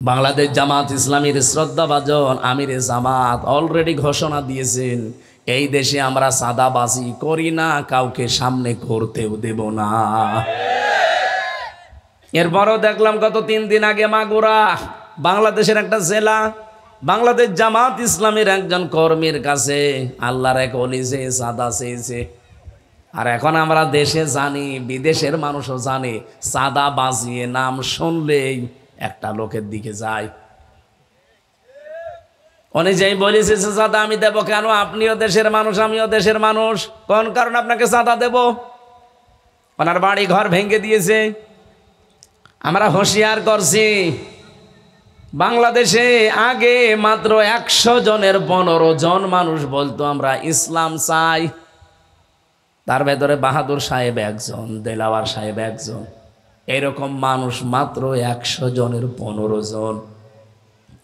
বাংলাদেশ জামাত ইসলামীর শ্রদ্ধাভাজন আমির জামাত অলরেডি ঘোষণা দিয়েছেন, এই দেশে আমরা সাদাবাজি করি না, কাউকে সামনে করতেও দেব না। এরপরও দেখলাম গত 3 দিন আগে মাগুরা বাংলাদেশের একটা জেলা, বাংলাদেশ জামাত ইসলামীর একজন কর্মীর কাছে আল্লাহর এক ওলি যে সাদা চেয়েছে। আর এখন আমরা দেশে জানি, বিদেশের মানুষও জানে, সাদা বাজিয়ে নাম শুনলেই একটা লোকের দিকে যায়। উনি যেই বলেছে চাঁদা আমি দেব কেন, আপনিও দেশের মানুষ আমিও দেশের মানুষ, কোন কারণে আপনাকে চাঁদা দেব? ওনার বাড়ি ঘর ভেঙে দিয়েছে। আমরা হুঁশিয়ার করছি, বাংলাদেশে আগে মাত্র 100 জনের 15 জন মানুষ বলতো আমরা ইসলাম চাই। তার ভেতরে বাহাদুর সাহেব একজন, দেলাওয়ার সাহেব একজন, এরকম মানুষ মাত্র 100 জনের 15 জন।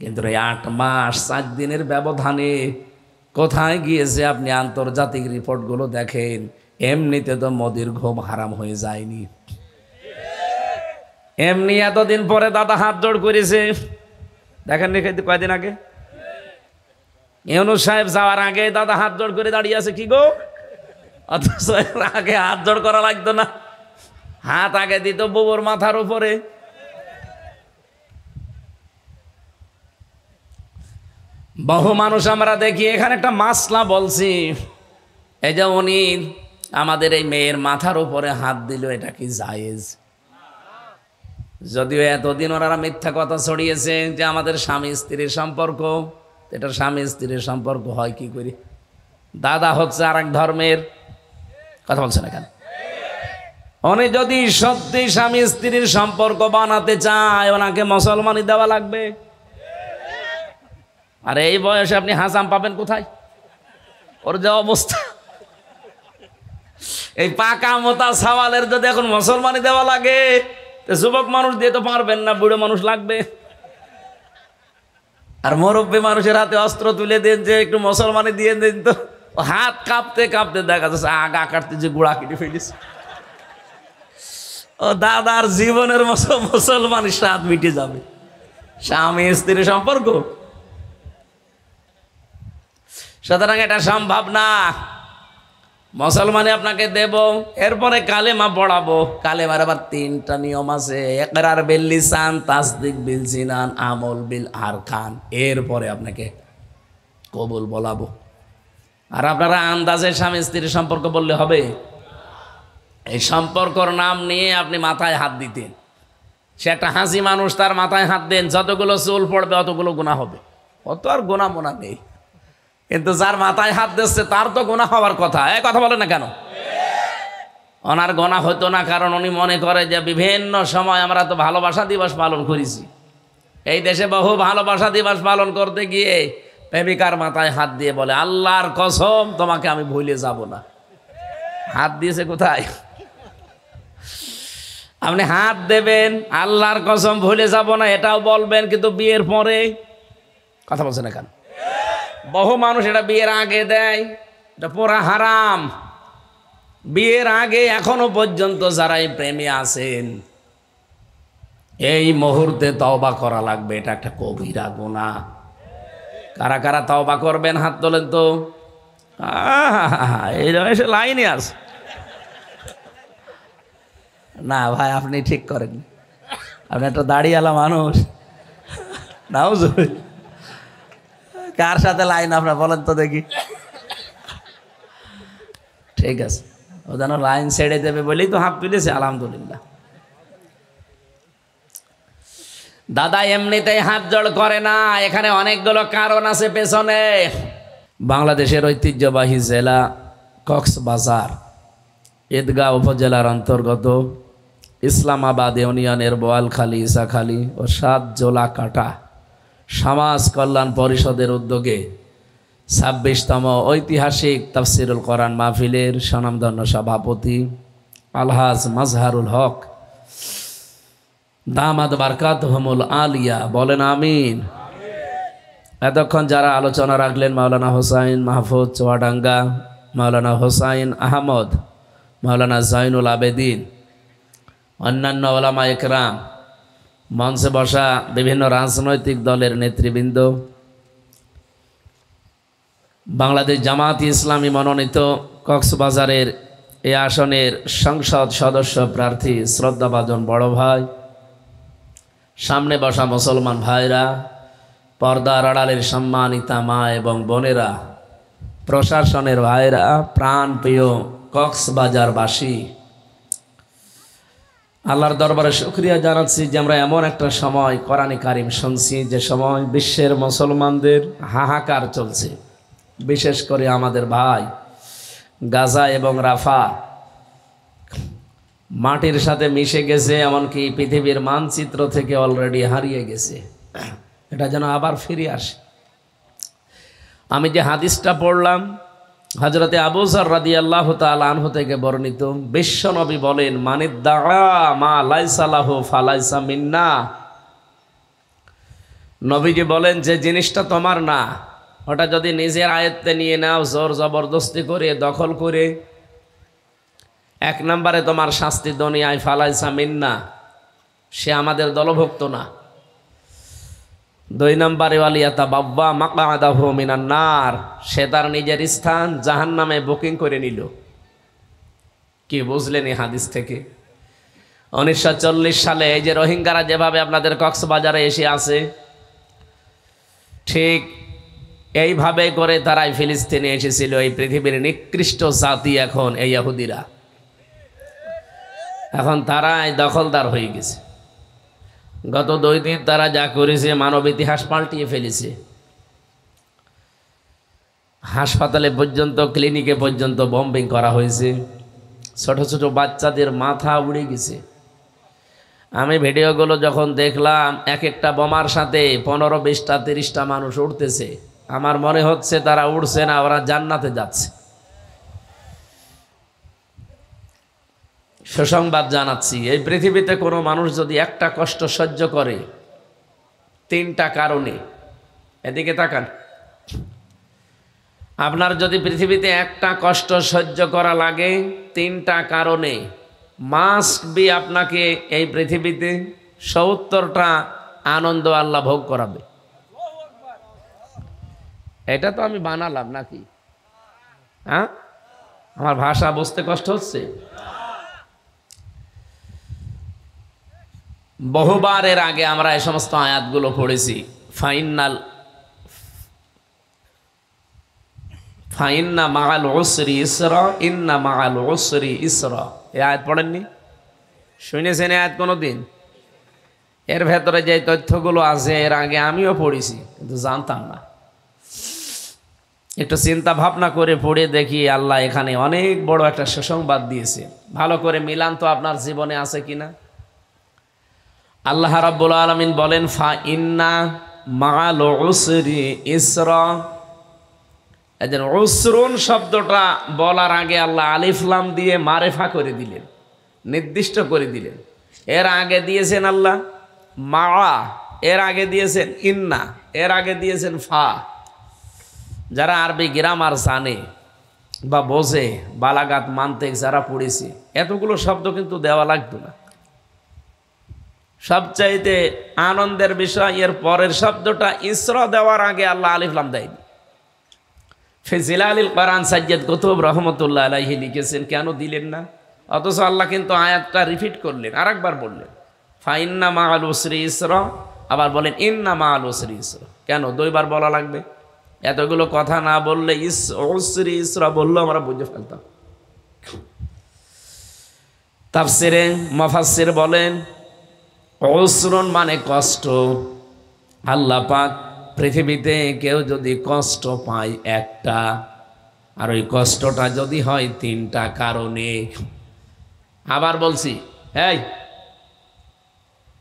কিন্তু 8 মাস 4 দিনের ব্যবধানে কোথায় গিয়েছে আপনি আন্তর্জাতিক রিপোর্টগুলো দেখেন। এমনিতে তো মোদির ঘুম হারাম হয়ে যায়নি, এমনি এতদিন পরে দাদা হাত জোড় করেছে। দেখেন কয়দিন আগে ইউনূস সাহেব যাওয়ার আগে দাদা হাত জোড় করে দাঁড়িয়ে আছে। কি গো, অথচ আগে হাত জোড় করা লাগতো না, হাত আগে দিত বুবুর মাথার উপরে। বহু মানুষ আমরা দেখি, এখানে একটা মাসলা বলছি, এই যে উনি আমাদের এই মেয়ের মাথার উপরে হাত দিল, এটা কি জায়েজ? যদিও এতদিন ওনারা মিথ্যা কথা ছড়িয়েছে যে আমাদের স্বামী স্ত্রীর সম্পর্ক, এটা স্বামী স্ত্রীর সম্পর্ক হয় কি করে? দাদা হচ্ছে আর এক ধর্মের, কথা বলছেন এখানে। উনি যদি সত্যি স্বামী স্ত্রীর সম্পর্ক বানাতে চায়, ওনাকে মুসলমানি দেওয়া লাগবে। আর এই বয়সে আপনি হাসাম পাবেন কোথায়? ওর যে অবস্থা, এই পাকা মোতা সওয়ালের যদি এখন মুসলমানি দেওয়া লাগে, তো যুবক মানুষ দিয়ে তো পারবেন না, বুড়ো মানুষ লাগবে। আর মুরব্বী মানুষের হাতে অস্ত্র তুলে দেন যে একটু মুসলমানি দিয়ে দেন, তো হাত কাঁপতে কাঁপতে দেখা যাচ্ছে আগা কাটতে যে গুড়া কেটে ফেলেছে। ও দাদার জীবনের মুসলমানের স্বাদ মিটে যাবে। স্বামী স্ত্রীর সম্পর্ক, সুতরাং এটা সম্ভব না। মুসলমানে আপনাকে দেব, এরপরে কালেমা পড়াবো। কালেমার আবার 3টা নিয়ম আছে, ইকরার বিল লিসান, তাসদিক বিল জিনান, আমল বিল আরকান। এরপরে আপনাকে কবুল বলাবো। আর আপনারা আন্দাজে স্বামী স্ত্রীর সম্পর্ক বললে হবে? এই সম্পর্কর নাম নিয়ে আপনি মাথায় হাত দিতেন। সে একটা হাসি মানুষ, তার মাথায় হাত দেন, যতগুলো চুল পড়বে অতগুলো গুনাহ হবে। অত আর গুনাহ মোনা নেই, কিন্তু যার মাথায় হাত দিচ্ছে তার তো গুনাহ হওয়ার কথা। এই কথা বলে না কেন? ওনার গুনাহ হতো না, কারণ উনি মনে করে যে বিভিন্ন সময় আমরা তো ভালোবাসা দিবস পালন করেছি। এই দেশে বহু ভালোবাসা দিবস পালন করতে গিয়ে প্রেমিকার মাথায় হাত দিয়ে বলে, আল্লাহর কসম তোমাকে আমি ভুলে যাব না। হাত দিয়েছে কোথায়? আপনি হাত দেবেন, আল্লাহর কসম ভুলে যাব না এটাও বলবেন, কিন্তু বিয়ের পরে কথা বলছেন না কেন? বহু মানুষ এটা বিয়ের আগে দেয়, এটা পুরা হারাম। বিয়ের আগে এখনো পর্যন্ত যারা এই প্রেমে আছেন, এই মুহূর্তে তওবা করা লাগবে, এটা একটা কবিরা গুনাহ। কারা কারা তওবা করবেন হাত তোলেন তো। এই এসে লাইনে আছে না ভাই, আপনি ঠিক করেন, আপনি একটা দাড়িওয়ালা মানুষ। নাও কার সাথে লাইন আপনার বলেন তো দেখি। ঠিক আছে, ও যেন লাইন ছেড়ে দেবে বলেই তো হাত তুলেছে, আলহামদুলিল্লাহ। দাদা এমনিতেই হাত জোড় করে না, এখানে অনেকগুলো কারণ আছে পেছনে। বাংলাদেশের ঐতিহ্যবাহী জেলা কক্সবাজার ঈদগাহ উপজেলার অন্তর্গত ইসলামাবাদ ইউনিয়নের বোয়ালখালী, ইসাখালী ও 7 জোলাকাটা সমাজ কল্যাণ পরিষদের উদ্যোগে 26তম ঐতিহাসিক তাফসিরুল কোরআন মাহফিলের স্বনামধন্য সভাপতি আলহাজ মাজহারুল হক দামাদ বারকাতুহুমুল আলিয়া বলেন আমিন। এতক্ষণ যারা আলোচনা রাখলেন, মাওলানা হোসাইন মাহফুজ চুয়াডাঙ্গা, মাওলানা হোসাইন আহমদ, মাওলানা জাইনুল আবেদিন, অন্যান্য ওলামা ইকরাম, মঞ্চে বসা বিভিন্ন রাজনৈতিক দলের নেতৃবৃন্দ, বাংলাদেশ জামাত ইসলামী মনোনীত কক্সবাজারের এই আসনের সংসদ সদস্য প্রার্থী শ্রদ্ধাভাজন বড় ভাই, সামনে বসা মুসলমান ভাইরা, পর্দার আড়ালের সম্মানিতা মা এবং বোনেরা, প্রশাসনের ভাইরা, প্রাণপ্রিয় কক্সবাজারবাসী, আল্লাহর দরবারে শুকরিয়া জানাচ্ছি যে আমরা এমন একটা সময় কোরআনে কারিম শুনছি যে সময় বিশ্বের মুসলমানদের হাহাকার চলছে। বিশেষ করে আমাদের ভাই গাজা এবং রাফা মাটির সাথে মিশে গেছে, এমনকি পৃথিবীর মানচিত্র থেকে অলরেডি হারিয়ে গেছে। এটা যেন আবার ফিরে আসে। আমি যে হাদিসটা পড়লাম হযরতে আবু যর রাদিয়াল্লাহু তাআলা আনহু থেকে বর্ণিত, বিশ্বনবী বলেন, মানিদ্দাআ মা লাইসা লাহু ফালাইসা মিন্না। নবীজি বলেন, যে জিনিসটা তোমার না ওটা যদি নিজের আয়ত্তে নিয়ে নাও, জোর জবরদস্তি করে, দখল করে, এক নম্বরে তোমার শাস্তি দুনিয়ায়, ফালাইসা মিন্না, সে আমাদের দলভুক্ত না। দুই নম্বরে ওয়ালিয়াতা বাব্বা মাকআদাহু মিনান নার, সে তার নিজের স্থান জাহান্নামে বুকিং করে নিল। কি বুঝলেন এই হাদিস থেকে? 1940 সালে এই যে রোহিঙ্গারা যেভাবে আপনাদের কক্সবাজারে এসে আছে, ঠিক এইভাবে করে তারাই ফিলিস্তিনে এসেছিল। এই পৃথিবীর নিকৃষ্ট জাতি এখন এই ইহুদিরা, এখন তারাই দখলদার হয়ে গেছে। গত 2 দিন তারা যা করেছে মানব ইতিহাস পাল্টিয়ে ফেলেছে। হাসপাতালে পর্যন্ত, ক্লিনিকে পর্যন্ত বম্বিং করা হয়েছে। ছোট ছোট বাচ্চাদের মাথা উড়ে গেছে। আমি ভিডিওগুলো যখন দেখলাম, এক একটা বোমার সাথে 15, 20টা, 30টা মানুষ উঠতেছে। আমার মনে হচ্ছে তারা উড়ছে না, ওরা জান্নাতে যাচ্ছে। সুসংবাদ জানাচ্ছি, এই পৃথিবীতে কোনো মানুষ যদি একটা কষ্ট সহ্য করে 3টা কারণে, এদিকে তাকান, আপনার যদি পৃথিবীতে একটা কষ্ট সহ্য করা লাগে 3টা কারণে, মাস্ট বি আপনাকে এই পৃথিবীতে 70টা আনন্দ আল্লাহ ভোগ করাবে। এটা তো আমি বানালাম নাকি? হ্যাঁ, আমার ভাষা বুঝতে কষ্ট হচ্ছে? বহুবার এর আগে আমরা এই সমস্ত আয়াতগুলো পড়েছি। ফাইন্না মাআল উসরি ইসরা, ইন্না মাআল উসরি ইসরা। এই আয়াত পড়েননি? শুনেছেন এই আয়াত কোনোদিন? এর ভেতরে যে তথ্যগুলো আছে এর আগে আমিও পড়েছি, কিন্তু জানতাম না। একটু চিন্তা ভাবনা করে পড়ে দেখি আল্লাহ এখানে অনেক বড় একটা সুসংবাদ দিয়েছে। ভালো করে মিলান তো আপনার জীবনে আছে কিনা। আল্লাহ রাব্বুল আলামিন বলেন, ফাইন্না মাআল উসরি ইসরা। এজন্য উসরুন শব্দটা বলার আগে আল্লাহ আলিফ লাম দিয়ে মারেফা করে দিলেন, নির্দিষ্ট করে দিলেন। এর আগে দিয়েছেন আল্লাহ মা, এর আগে দিয়েছেন ইন্না, এর আগে দিয়েছেন ফা। যারা আরবি গ্রামার জানে বা বোঝে, বালাগাত মানতেক যারা পড়েছে, এতগুলো শব্দ কিন্তু দেওয়া লাগতো না। সবচাইতে আনন্দের বিষয়, এর পরের শব্দটা ইসরা দেওয়ার আগে আল্লাহ আলিফ লাম দেয়নি। ফিজিলালিল কোরআন সাজ্জাদ কুতুব রহমতুল্লাহ আলাইহি লিখেছেন, কেন দিলেন না? অথচ আল্লাহ কিন্তু আয়াতটা রিপিট করলেন, আরেকবার বললেন ফাইন্না মাআল উসরি ইসরা, আবার বলেন ইন্না মাআল উসরি ইসরা। কেন 2বার বলা লাগবে? এতগুলো কথা না বললে উসরি ইসরা বললো আমরা বুঝে ফেলতাম। তাফসিরে মুফাসসির বলেন, উসরুন মানে কষ্ট। আল্লাহ পাক পৃথিবীতে কেউ যদি কষ্ট পায় একটা, আর ওই কষ্টটা যদি হয় 3টা কারণে। আবার বলছি, এই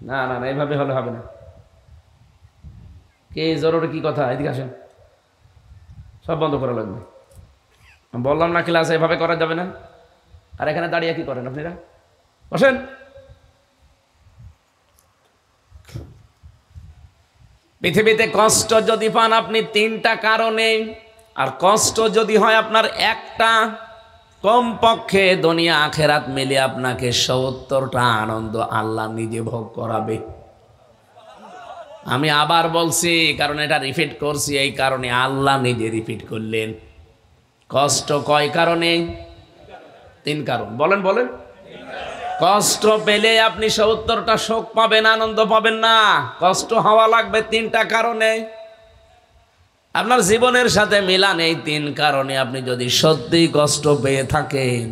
না না না, এইভাবে হলে হবে না। কে জরুরি কি কথা? এদিকে আসেন, সব বন্ধ করা লাগবে। বললাম না ক্লাসে এভাবে করা যাবে না। আর এখানে দাঁড়িয়ে কি করেন আপনারা? বসেন। পৃথিবীতে কষ্ট যদি পান আপনি 3টা কারণে, আর কষ্ট যদি হয় আপনার একটা, কমপক্ষে দুনিয়া আখেরাত মিলে আপনাকে 70টা আনন্দ আল্লাহ নিজে ভোগ করাবে। আমি আবার বলছি, কারণ এটা রিপিট করছি এই কারণে, আল্লাহ নিজে রিপিট করলেন। কষ্ট কয় কারণে? 3 কারণ। বলেন বলেন। কষ্ট পেলে আপনি 70টা সুখ পাবেন, আনন্দ পাবেন না। কষ্ট হওয়া লাগবে 3টা কারণে। আপনার জীবনের সাথে মিলান এই 3 কারণে। আপনি যদি সত্যিই কষ্ট পেয়ে থাকেন,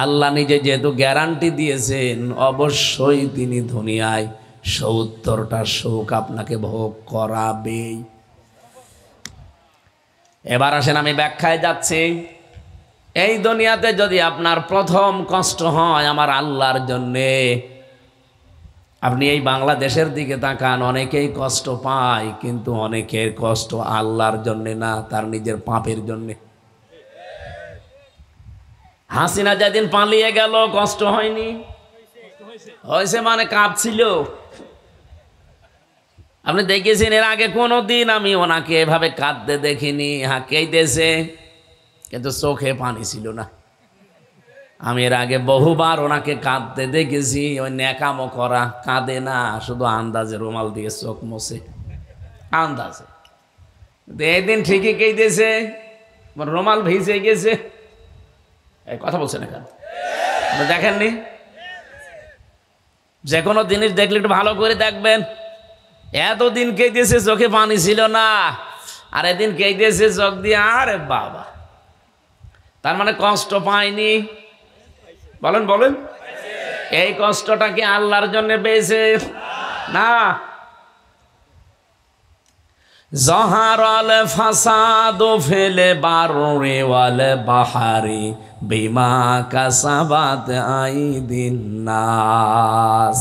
আল্লাহ নিজে যেহেতু গ্যারান্টি দিয়েছেন, অবশ্যই তিনি দুনিয়ায় 70টা সুখ আপনাকে ভোগ করাবেই। এবার আসেন আমি ব্যাখ্যায় যাচ্ছি। এই দুনিয়াতে যদি আপনার প্রথম কষ্ট হয় আমার আল্লাহর জন্যে, আপনি এই বাংলাদেশের দিকে তাকান, অনেকেই কষ্ট পায়, কিন্তু অনেকের কষ্ট আল্লাহর জন্যে না, তার নিজের পাপের জন্যে। হাসিনা যেদিন পালিয়ে গেল কষ্ট হয়নি? হয়েছে, মানে কাঁপছিল। আপনি দেখেছেন এর আগে কোনোদিন আমি ওনাকে এভাবে কাঁদতে দেখিনি। হ্যাঁ, কেঁদেছে, কিন্তু চোখে পানি ছিল না। আমি এর আগে বহুবার ওনাকে কাঁদতে দেখেছি, ওই ন্যাকামো করা, কাঁদে না, শুধু আন্দাজে রুমাল দিয়ে চোখ মোছে, আন্দাজে। এদিন ঠিকই কেঁদেছে, রুমাল ভিজে গেছে। এই কথা বলছে না কেন? দেখেননি? যে কোনো জিনিস দেখলে একটু ভালো করে দেখবেন। এতদিন কেঁদেছে, চোখে পানি ছিল না, আর এদিন কেঁদেছে চোখ দিয়ে। আরে বাবা, তার মানে কষ্ট পায়নি? বলেন বলেন। এই কষ্টটা কি আল্লাহর জন্য পেয়েছে? না। জহারাল ফাসাদু ফিল বাররি ওয়াল বাহরি বিমা কাসাবাত আইদিন নাস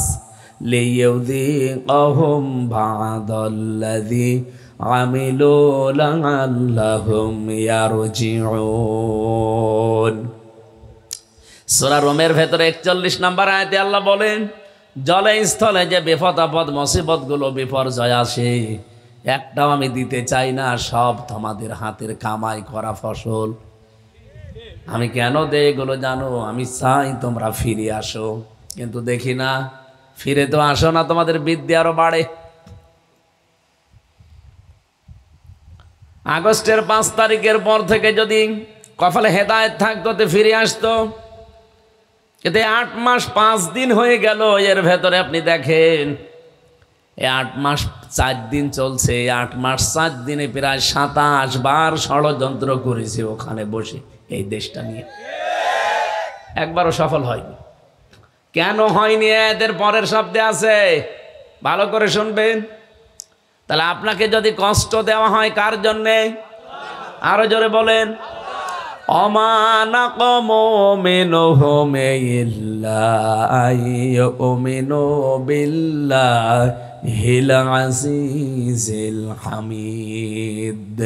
লিইউযিকাহুম বা'দাল্লাযী আমিলু লাআল্লাহুম ইয়ারজিউন। সূরা রোমের ভেতরে 41 নম্বর আয়াতে আল্লাহ বলেন, জলে স্থলে যে বিপদ আপদ মুসিবতগুলো বিপর্যয় আসে, একটাও আমি দিতে চাই না, সব তোমাদের হাতের কামাই করা ফসল। আমি কেন দেই এগুলো জানো? আমি চাই তোমরা ফিরে আসো, কিন্তু দেখি না, ফিরে তো আসো না, তোমাদের বিদ্যা আরো বাড়ে। আগস্টের 5 তারিখের পর থেকে যদি কপালে হেদায়েত থাকতো তো ফিরে আসতো, কিন্তু 8 মাস 5 দিন হয়ে গেল। এর ভেতরে আপনি দেখেন, 8 মাস 4 দিন চলছে, 8 মাস 4 দিনে প্রায় 27 বার ষড়যন্ত্র করেছে ওখানে বসে এই দেশটা নিয়ে, একবারও সফল হয়নি। কেন হয়নি? এদের পরের শব্দে আছে, ভালো করে শুনবেন। তাহলে আপনাকে যদি কষ্ট দেওয়া হয় কার জন্যে? আরো জোরে বলেন। ওমা নাকমু মিনহুম ইল্লা আইয়ুমিনু বিল্লাহিল আজিজিল হামিদ।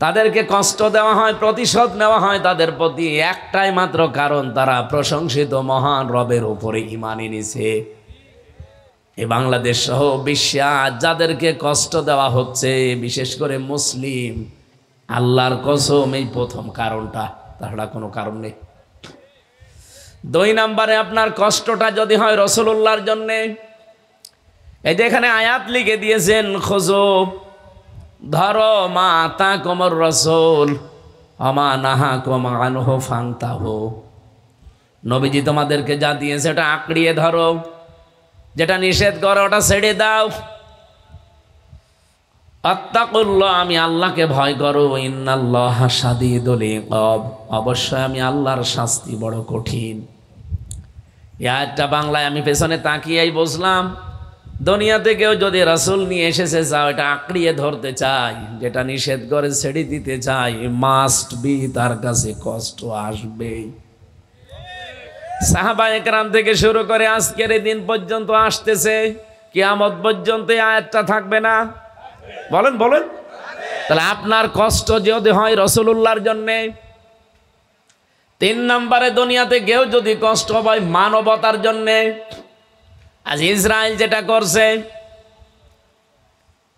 তাদেরকে কষ্ট দেওয়া হয়, প্রতিশোধ নেওয়া হয় তাদের প্রতি একটাই মাত্র কারণ, তারা প্রশংসিত মহান রবের উপরে ঈমান এনেছে। এই বাংলাদেশ সহ বিশ্বে আজ যাদেরকে কষ্ট দেওয়া হচ্ছে, বিশেষ করে মুসলিম, আল্লাহর কসম এই প্রথম কারণটা, তাছাড়া কোনো কারণ নেই। 2 নম্বরে আপনার কষ্টটা যদি হয় রাসূলুল্লাহর জন্য, এই যে এখানে আয়াত লিখে দিয়েছেন, খুযু, ধরো, মা আতাকুমুর রাসূল ওয়া মা নাহাকুম আনহু ফান্তাহু। নবীজি তোমাদেরকে যা দিয়েছে ওটা আঁকড়িয়ে ধরো, যেটা নিষেধ করো ওটা ছেড়ে দাও। আত্তাকুল্লাহ, আমি আল্লাহকে ভয় করো। ইন্নাল্লাহা শাদীদুল ইকাব, অবশ্যই আমি আল্লাহর শাস্তি বড় কঠিন। এই আয়াতটা বাংলায় আমি পেছনে তাকিয়েই বুঝলাম, দুনিয়াতে কেউ যদি রাসূল নিয়ে এসেছে, চাও এটা আঁকড়িয়ে ধরতে চাই, যেটা নিষেধ করে ছেড়ে দিতে চাই, মাস্ট বি, তার কাছে কষ্ট আসবেই। সাহাবায়ে কেরাম থেকে শুরু করে আজকের এই দিন পর্যন্ত আসতেছে, কিয়ামত পর্যন্ত এই আয়াতটা থাকবে না? বলেন বলেন। তাহলে আপনার কষ্ট যদি হয় রাসূলুল্লাহর জন্যে। 3 নম্বরে, দুনিয়াতে কেউ যদি কষ্ট পায় মানবতার জন্যে। আজ ইসরায়েল যেটা করছে,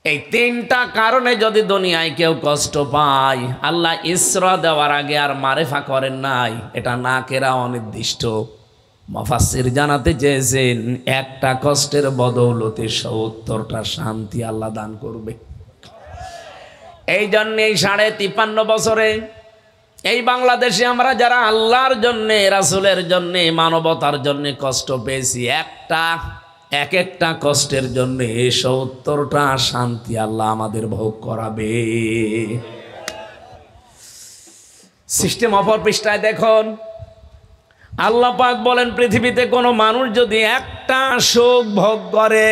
এই 3টা কারণে যদি দুনিয়ায় কেউ কষ্ট পায়, আল্লাহ ইসরা দেওয়ার আগে আর মারেফা করেন নাই, এটা না কেরা অনির্দিষ্ট। মুফাসসির জানাতে চেয়েছেন একটা কষ্টের বদৌলতে ৭০টা শান্তি আল্লাহ দান করবে। এই জন্যে এই 53.5 বছরে এই বাংলাদেশে আমরা যারা আল্লাহর জন্যে, রাসূলের জন্যে, মানবতার জন্যে কষ্ট পেয়েছি, এক একটা কষ্টের জন্যে ৭০টা শান্তি আল্লাহ আমাদের ভোগ করাবে। সিস্টেম অপর পৃষ্ঠায় দেখুন, আল্লাহ পাক বলেন পৃথিবীতে কোনো মানুষ যদি একটা শোক ভোগ করে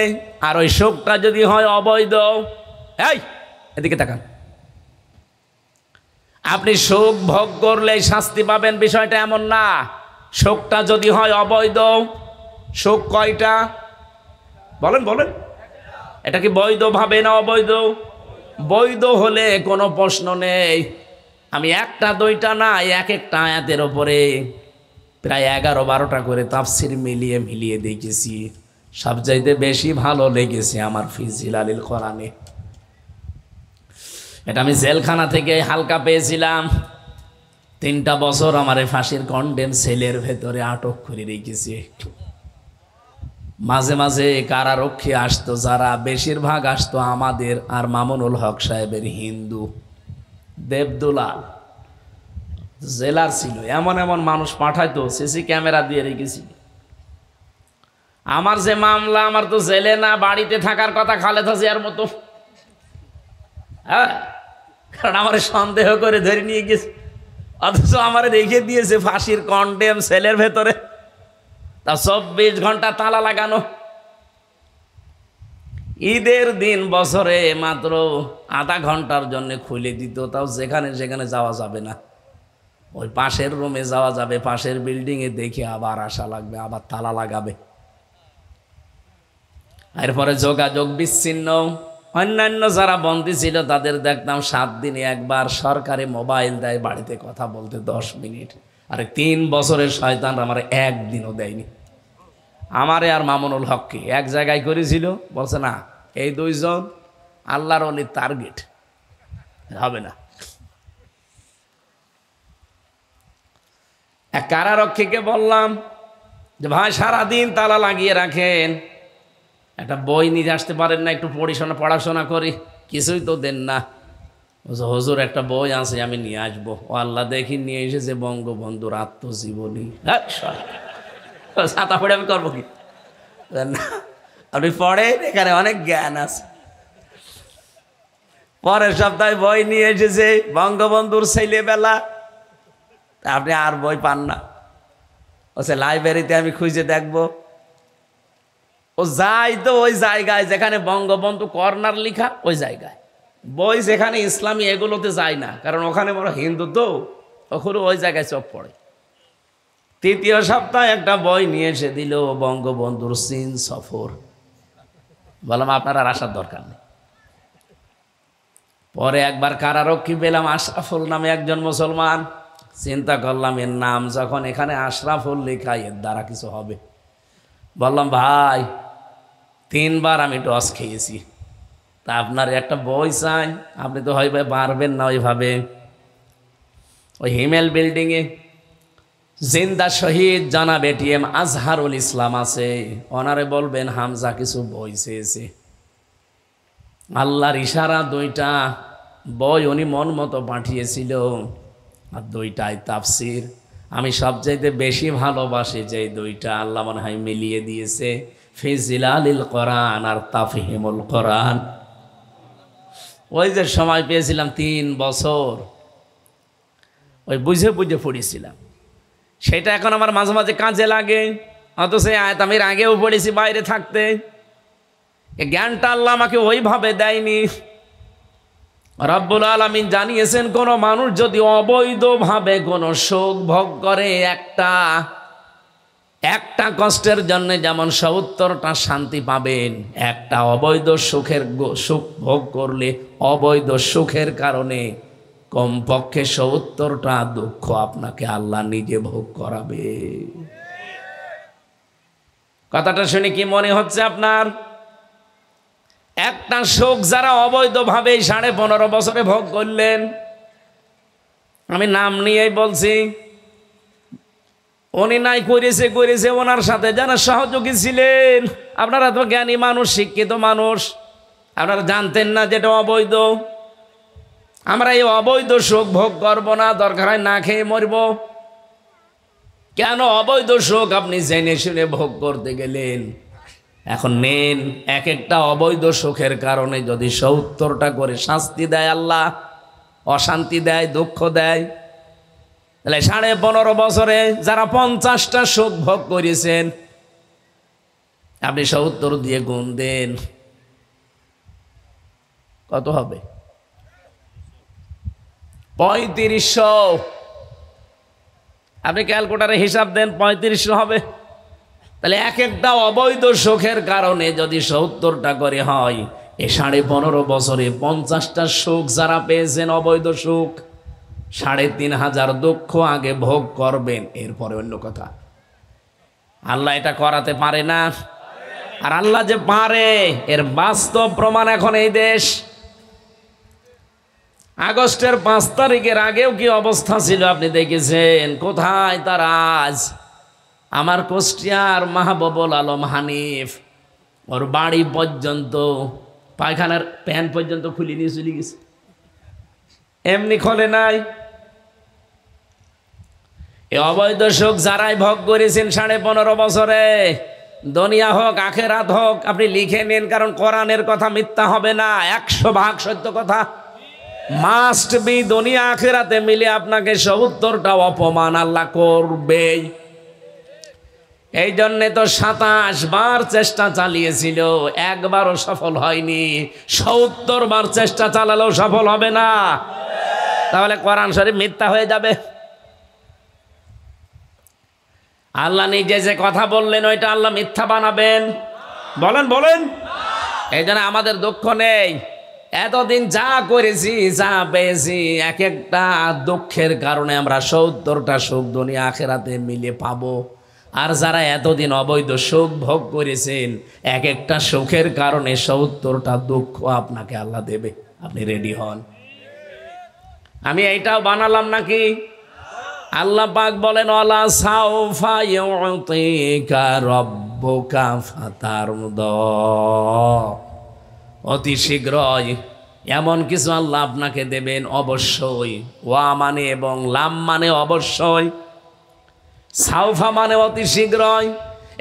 আর ওই শোকটা যদি হয় অবৈধ, এই এদিকে তাকান, আপনি শোক ভোগ করলে শাস্তি পাবেন বিষয়টা এমন না। শোকটা যদি হয় অবৈধ, শোক কয়টা বলেন বলেন, এটা কি বৈধ ভাবে না অবৈধ? বৈধ হলে কোনো প্রশ্ন নেই। আমি একটা দুইটা না, এক একটা আয়াতের ওপরে প্রায় 11-12টা করে তাফসির মিলিয়ে দেখেছি। সবচাইতে বেশি ভালো লেগেছে আমার ফি জিলালিল কোরআনে। এটা আমি জেলখানা থেকে হালকা পেয়েছিলাম। 3টা বছর আমার ফাঁসির কন্ডেম সেলের ভেতরে আটক করে রেখেছে। মাঝে মাঝে কারারক্ষী আসতো, যারা বেশিরভাগ আসতো আমাদের আর মামুনুল হক সাহেবের হিন্দু দেবদুলাল জেলার ছিল। এমন এমন মানুষ পাঠাইতো, সিসি ক্যামেরা দিয়ে রেখেছি। আমার যে মামলা, আমার তো জেলে না বাড়িতে থাকার কথা, খালেদা জিয়ার মতো। হ্যাঁ, কারণ আমার সন্দেহ করে ধরে নিয়ে গেছে, অথচ আমার রেখে দিয়েছে ফাঁসির কন্ডেম সেলের ভেতরে, তা 24 ঘন্টা তালা লাগানো। ঈদের দিন বছরে মাত্র আধা ঘন্টার জন্য খুলে দিত, তাও যেখানে সেখানে যাওয়া যাবে না। ওই পাশের রুমে যাওয়া যাবে, পাশের বিল্ডিংয়ে দেখে আবার আসা লাগবে, আবার তালা লাগাবে। এরপরে যোগাযোগ বিচ্ছিন্ন। অন্যান্য যারা বন্দী ছিল তাদের দেখতাম 7 দিনে একবার সরকারি মোবাইল দেয়, বাড়িতে কথা বলতে 10 মিনিট। আরে 3 বছরের শয়তান আমার একদিনও দেয়নি। আমারে আর মামুনুল হককে এক জায়গায় করেছিল, বলছে না এই 2 জন আল্লাহর ওলির টার্গেট, হবে না। এক কারারক্ষীকে বললাম যে ভাই সারাদিন তালা লাগিয়ে রাখেন, একটা বই নিয়ে আসতে পারেন না, একটু পড়াশোনা করি, কিছুই তো দেন না। হুজুর একটা বই আছে আমি নিয়ে আসবো। ও আল্লাহ দেখি নিয়ে এসেছে বঙ্গবন্ধুর আত্মজীবনী। ছাতা পড়ে আমি করবো কি? আপনি পড়েন, এখানে অনেক জ্ঞান আছে। পরের সপ্তাহে বই নিয়ে এসেছে বঙ্গবন্ধুর ছেলেবেলা, আপনি আর বই পান না। বলছে লাইব্রেরিতে আমি খুঁজে দেখবো। ও যাই তো ওই জায়গায় যেখানে বঙ্গবন্ধু কর্নার লেখা, ওই জায়গায় বই, যেখানে ইসলামী এগুলোতে যায় না, কারণ ওখানে বড় হিন্দু তো, ওখানে ওই জায়গায় চোখ পড়ে। 3য় সপ্তাহে একটা বই নিয়ে এসে দিল, বঙ্গবন্ধুর চীন সফর। বললাম আপনার আর আসার দরকার নেই। পরে একবার কারারক্ষী পেলাম, আশরাফুল নামে একজন মুসলমান। চিন্তা করলাম এর নাম যখন এখানে আশরাফুল লেখা, এর দ্বারা কিছু হবে। বললাম ভাই 3 বার আমি টস খেয়েছি, তা আপনার একটা বই চাই, আপনি তো হয় পারবেন না ওইভাবে। ওই হিমেল বিল্ডিংয়ে জিন্দা শহীদ জনাব এটিএম আজহারুল ইসলাম আছে, ওনারে বলবেন হামজা কিছু বই চেয়েছে। আল্লাহর ইশারা 2টা বই উনি মন মতো পাঠিয়েছিল, আর 2টাই তাফসির। আমি সবচাইতে বেশি ভালোবাসি যে 2টা আল্লাহ মনে হয় মিলিয়ে দিয়েছে, ফি জিলালিল কোরআন আর তাফহিমুল কোরআন। ওই যে সময় পেয়েছিলাম 3 বছর, ওই বুঝে বুঝে পড়েছিলাম, সেটা এখন আমার মাঝে মাঝে কাজে লাগে। অথচ আয়াত আমি আগেও পড়েছি বাইরে থাকতে, জ্ঞানটা আল্লাহ আমাকে ওইভাবে দেয়নি। রব্বুল আলামিন জানিয়েছেন কোন মানুষ যদি অবৈধভাবে কোনো শোক ভোগ করে, একটা কষ্টের জন্য যেমন ৭০টা শান্তি পাবেন, একটা অবৈধ সুখ ভোগ করলে অবৈধ সুখের কারণে কমপক্ষে ৭০টা দুঃখ আপনাকে আল্লাহ নিজে ভোগ করাবে। কথাটা শুনে কি মনে হচ্ছে আপনার? একটা শোক যারা অবৈধভাবে 15.5 বছরে ভোগ করলেন, আমি নাম নিয়েই বলছি, উনি নাই করেছে ওনার সাথে যারা সহযোগী ছিলেন। আপনারা তো জ্ঞানী মানুষ, শিক্ষিত মানুষ, আপনারা জানতেন না যেটা অবৈধ। আমরা এই অবৈধ সুখ ভোগ করবো না, দরকার হয় না খেয়ে মরব। কেন অবৈধ সুখ আপনি জেনে শুনে ভোগ করতে গেলেন? এখন নেন, এক একটা অবৈধ সুখের কারণে যদি ৭০টা করে শাস্তি দেয় আল্লাহ, অশান্তি দেয়, দুঃখ দেয়, তাহলে 15.5 বছরে যারা 50টা সুখ ভোগ করেছেন, আপনি ৭০ দিয়ে গুণ দেন, কত হবে? ৩৫০০। আপনি ক্যালকুলেটারে হিসাব দেন, ৩৫০০ হবে। তাহলে এক একটা অবৈধ সুখের কারণে যদি ৭০টা করে হয়, এই 15.5 বছরে 50টা সুখ যারা পেয়েছেন অবৈধ সুখ, ৩,৫০০ দুঃখ আগে ভোগ করবেন, এরপরে অন্য কথা। আল্লাহ এটা করাতে পারে না। আর আল্লাহ যে পারে এর বাস্তব প্রমাণ এখন এই দেশ। আগস্টের 5 তারিখের আগেও কি অবস্থা ছিল আপনি দেখেছেন? কোথায় তার আজ? আমার কুষ্টিয়ার মাহবুবুল আলম হানিফ, ওর বাড়ি পর্যন্ত পায়খানার প্যান পর্যন্ত খুলে নিয়ে চলে গেছে, এমনি খোলে নাই। এই অবৈধ সুখ যারাই ভোগ করেছেন 15.5 বছরে, দুনিয়া হোক আখেরাত হোক, আপনি লিখে নিন, কারণ কোরআনের কথা মিথ্যা হবে না, 100% সত্য কথা। মাস্ট বি, দুনিয়া আখেরাতে মিলে আপনাকে ৭০টা অপমান আল্লাহ করবেই। এই জন্যে তো 27 বার চেষ্টা চালিয়েছিল, একবারও সফল হয়নি। ৭০ বার চেষ্টা চালালেও সফল হবে না। তাহলে কোরআন শরীফ মিথ্যা হয়ে যাবে। আল্লাহ নিজে যে কথা বললেন ওইটা আল্লাহ মিথ্যা বানাবেন? বলেন। এই জন্য আমাদের দুঃখ নেই। এতদিন যা করেছি, যা পেয়েছি, এক একটা দুঃখের কারণে আমরা ৭০টা সুখ দুনিয়া আখেরাতে মিলে পাবো। আর যারা এতদিন অবৈধ সুখ ভোগ করেছেন, এক একটা সুখের কারণে ৭০টা দুঃখ আপনাকে আল্লাহ দেবে। আপনি রেডি হন। আমি এইটাও বানালাম নাকি? আল্লাহ পাক বলেন, ওয়ালা সাউফা ইউতিকা রাব্বুকা ফাতারদা, অতি শীঘ্রই এমন কিছু আল্লাহ আপনাকে দেবেন অবশ্যই। ওয়া মানে এবং লাম মানে অবশ্যই, সাউফা মানে অতি শীঘ্রই,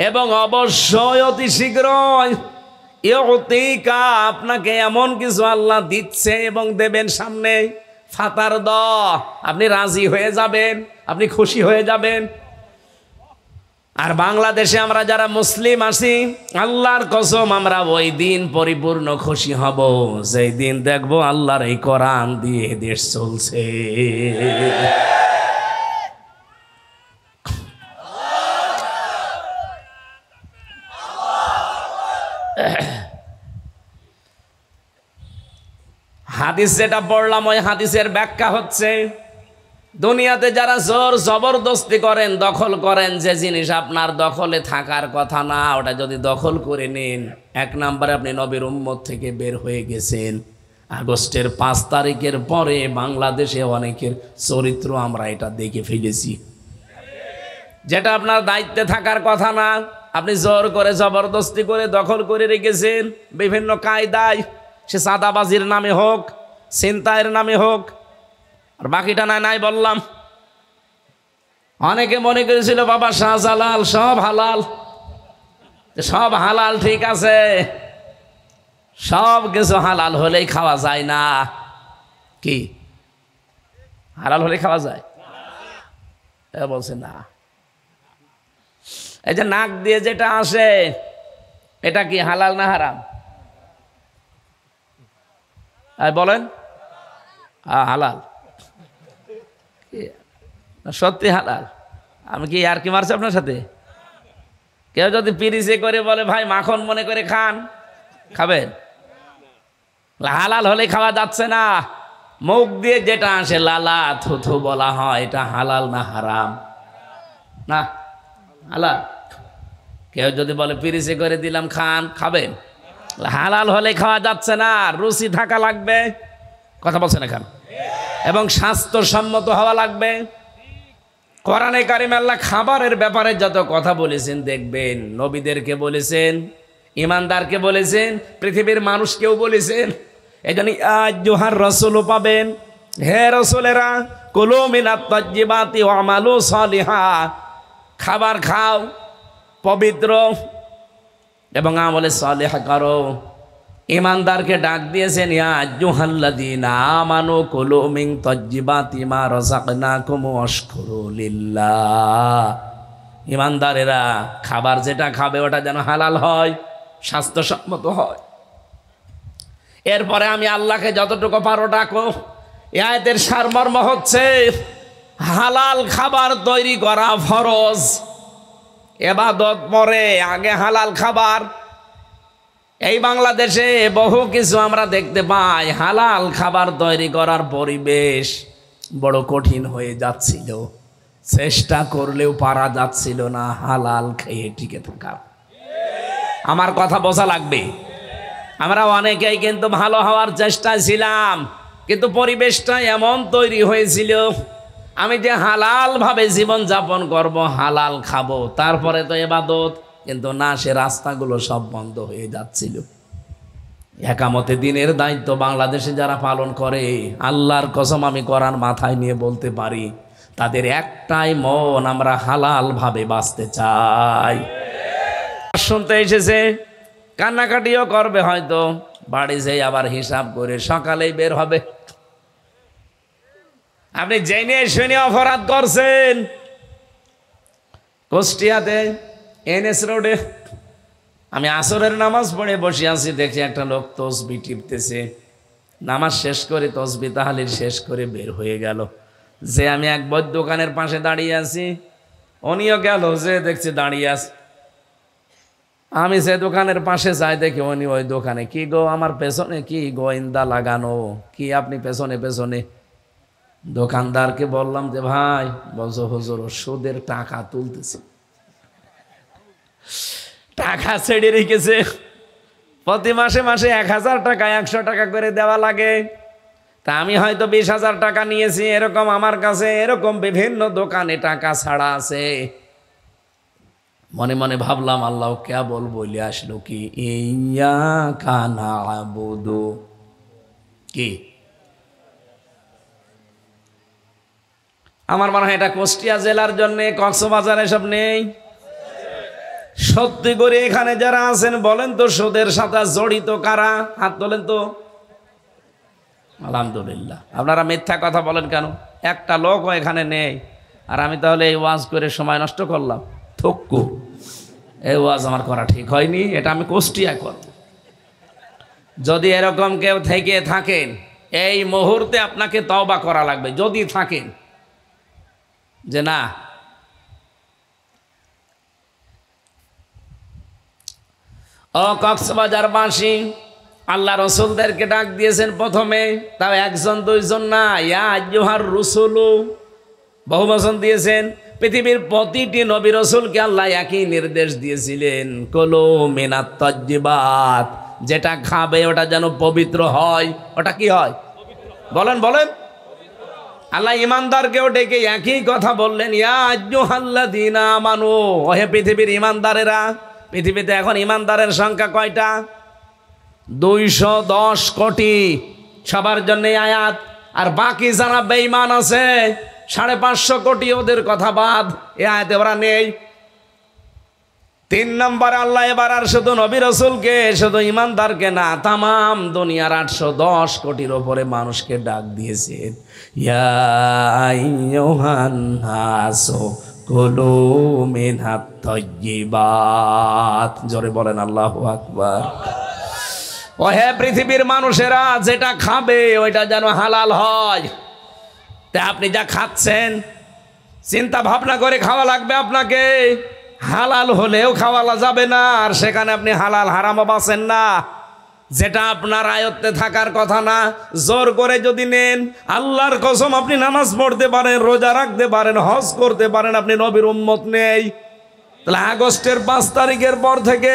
এবং অবশ্যই অতি শীঘ্রই। ইউতিকা, আপনাকে এমন কিছু আল্লাহ দিচ্ছে এবং দেবেন সামনে। ফাতার দ, আপনি রাজি হয়ে যাবেন, আপনি খুশি হয়ে যাবেন। আর বাংলাদেশে আমরা যারা মুসলিম আছি, আল্লাহর কসম আমরা ওই দিন পরিপূর্ণ খুশি হব যেই দিন দেখব আল্লাহর এই কোরআন দিয়ে দেশ চলছে। হাদিস যেটা পড়লাম ওই হাদিসের ব্যাখ্যা হচ্ছে, দুনিয়াতে যারা জোর জবরদস্তি করেন, দখল করেন, যে জিনিস আপনার দখলে থাকার কথা না, ওটা যদি দখল করে নেন, 1 নম্বরে আপনি নবীর উম্মত থেকে বের হয়ে গেছেন। আগস্টের 5 তারিখের পরে বাংলাদেশে অনেকের চরিত্র আমরা এটা দেখে ফেলেছি। যেটা আপনার দায়িত্বে থাকার কথা না, আপনি জোর করে জবরদস্তি করে দখল করে রেখেছেন বিভিন্ন কায়দায়, সে চাঁদাবাজির নামে হোক, ছিনতাইয়ের নামে হোক। আর বাকিটা নাই বললাম। অনেকে মনে করেছিল বাবা শাহজালাল সব হালাল, সব হালাল, ঠিক আছে, সব কিছু হালাল হলেই খাওয়া যায় না। কি হালাল হলে খাওয়া যায়? বলছে না। এই যে নাক দিয়ে যেটা আসে, এটা কি হালাল না হারাম? বলেন। হালাল, সত্যি হালাল। আমি কি আর কি মারছি আপনার সাথে? কেউ যদি পিরিচে করে বলে ভাই মাখন মনে করে খান, খাবেন? হালাল হলে খাওয়া যাচ্ছে না। মুখ দিয়ে যেটা আসে লালা থুথু বলা হয়, এটা হালাল না হারাম? না, হালাল। কেউ যদি বলে পিরিচে করে দিলাম খান, খাবেন? হালাল হলে খাওয়া যাচ্ছে না, রুচি থাকা লাগবে। কথা বলছেন এখন? এবং স্বাস্থ্যসম্মত হওয়া লাগবে। কোরআনে কারিমে আল্লাহ খাবারের ব্যাপারে যত কথা বলেছেন দেখবেন, নবীদেরকে বলেছেন, ইমানদারকে বলেছেন, পৃথিবীর মানুষকেও বলেছেন। এই জন্য আইয়ুহার রাসূলও পাবেন, হে রাসূলেরা, কুলু মিনাত তাজ্জিবাতি ওয়া আমালু সালিহা, খাবার খাও পবিত্র এবং আমলে সালেহ করো। ইমানদারকে ডাক দিয়েছেন, ইয়া আইয়ুহাল্লাযীনা আমানু কুলু মিন তাজ্জিবাতি মা রাযাকনাকুম ওয়াশকুরু লিল্লাহ। ইমানদারেরা খাবার যেটা খাবে ওটা যেন হালাল হয়, স্বাস্থ্যসম্মত হয়। এরপরে আমি আল্লাহকে যতটুকু পারো ডাকো। এই আয়াতের সারমর্ম হচ্ছে হালাল খাবার তৈরি করা ফরজ, ইবাদত পরে, আগে হালাল খাবার। এই বাংলাদেশে বহু কিছু আমরা দেখতে পাই, হালাল খাবার তৈরি করার পরিবেশ বড় কঠিন হয়ে যাচ্ছিল, চেষ্টা করলেও পারা যাচ্ছিল না হালাল খেয়ে টিকে থাকা। আমার কথা বোঝা লাগবে। আমরা অনেকেই কিন্তু ভালো হওয়ার চেষ্টায় ছিলাম, কিন্তু পরিবেশটা এমন তৈরি হয়েছিল, আমি যে হালাল ভাবে জীবন যাপন করব, হালাল খাবো, তারপরে তো ইবাদত, কিন্তু না, সে রাস্তাগুলো সব বন্ধ হয়ে যাচ্ছিল। একামতে দিনের দায়িত্ব বাংলাদেশে যারা পালন করে, আল্লাহর কসম আমি কোরআন মাথায় নিয়ে বলতে পারি, তাদের একটাই মন, আমরা হালাল ভাবে বাঁচতে চাই। শুনতে এসেছে, কান্নাকাটিও করবে, হয়তো বাড়ি যেয়ে আবার হিসাব করে সকালেই বের হবে। আপনি জেনে শুনে অপরাধ করছেন। কুষ্টিয়াতে NS রোডে আমি আসরের নামাজ পড়ে বসে আছি, দেখি একটা লোক তসবি টিপতেছে। নামাজ শেষ করে তসবি তাহলিল শেষ করে বের হয়ে গেল। যে আমি এক বই দোকানের পাশে দাঁড়িয়ে আছি, উনিও গেল, যে দেখছি দাঁড়িয়ে আছে। আমি যে দোকানের পাশে যাই, দেখি উনি ওই দোকানে। কি গো, আমার পেছনে কি গোয়েন্দা লাগানো? কি আপনি পেছনে পেছনে? দোকানদারকে বললাম যে ভাই, বলছো হুজুর সুদের টাকা তুলতেছে, টাকা ছেড়ে রেখেছে, প্রতি মাসে মাসে 1000 টাকা 100 টাকা করে দেওয়া লাগে। তা আমি হয়তো 20,000 টাকা নিয়েছি, এরকম আমার কাছে এরকম বিভিন্ন দোকানে টাকা ছাড়া আছে। মনে মনে ভাবলাম, আল্লাহ কেবল বলে আসলো কি, ইয়াকা না'বুদু, কি আমার মনে হয় এটা কুষ্টিয়া জেলার জন্য, কক্সবাজার এসব নেই। সত্যি করে এখানে যারা আছেন বলেন তো, সুদের সাথে জড়িত কারা? হাত তোলেন তো। আলহামদুলিল্লাহ। আপনারা মিথ্যা কথা বলেন কেন? একটা লোকও এখানে নেই, আর আমি তাহলে এই ওয়াজ করে সময় নষ্ট করলাম। থক্কু, এই ওয়াজ আমার করা ঠিক হয়নি, এটা আমি কুষ্টিয়া করব। যদি এরকম কেউ থেকে থাকেন, এই মুহূর্তে আপনাকে তওবা করা লাগবে। যদি থাকেন যে না, ও কক্সবাজারবাসী, আল্লাহ রসুলদেরকে ডাক দিয়েছেন প্রথমে, তাও একজন দুইজন না, ইয়া আইয়ুহার রুসুলু, বহু বচন দিয়েছেন। পৃথিবীর প্রতিটি নবী রসুলকে আল্লাহ একই নির্দেশ দিয়েছিলেন, কুলু মিনাত তাজ্জিবাত, যেটা খাবে ওটা যেন পবিত্র হয়। ওটা কি হয় বলেন বলেন? আল্লাহ ইমানদারকেও ডেকে একই কথা বললেন, ইয়া আইয়ুহাল্লাযীনা আমানু, ওহে পৃথিবীর ইমানদারেরা। পৃথিবীতে এখন ইমানদারের সংখ্যা কয়টা? 210 কোটি। সবার জন্য আয়াত। আর বাকি যারা বেঈমান আছে 550 কোটি, ওদের কথা বাদ, এ আয়াতে ওরা নেই। 3 নম্বরে আল্লাহ এবার আর শুধু নবী রাসূলকে, শুধু ইমানদারকে না, তামাম দুনিয়ার 810 কোটির ওপরে মানুষকে ডাক দিয়েছেন, ইয়া আইয়ুহান নাসু কুলু মিনাত তাজ্জিবাত। জোরে বলেন আল্লাহু আকবার। ও হে পৃথিবীর মানুষেরা, যেটা খাবে ওইটা যেন হালাল হয়। তা আপনি যা খাচ্ছেন চিন্তা ভাবনা করে খাওয়া লাগবে আপনাকে। হালাল হলেও খাওয়া যাবে না, আর সেখানে আপনি হালাল হারামও বাঁচেন না। যেটা আপনার আয়ত্তে থাকার কথা না, জোর করে যদি নেন, আল্লাহর কসম আপনি নামাজ পড়তে পারেন, রোজা রাখতে পারেন, হজ করতে পারেন, আপনি নবীর উম্মত নেই। তাহলে আগস্টের 5 তারিখের পর থেকে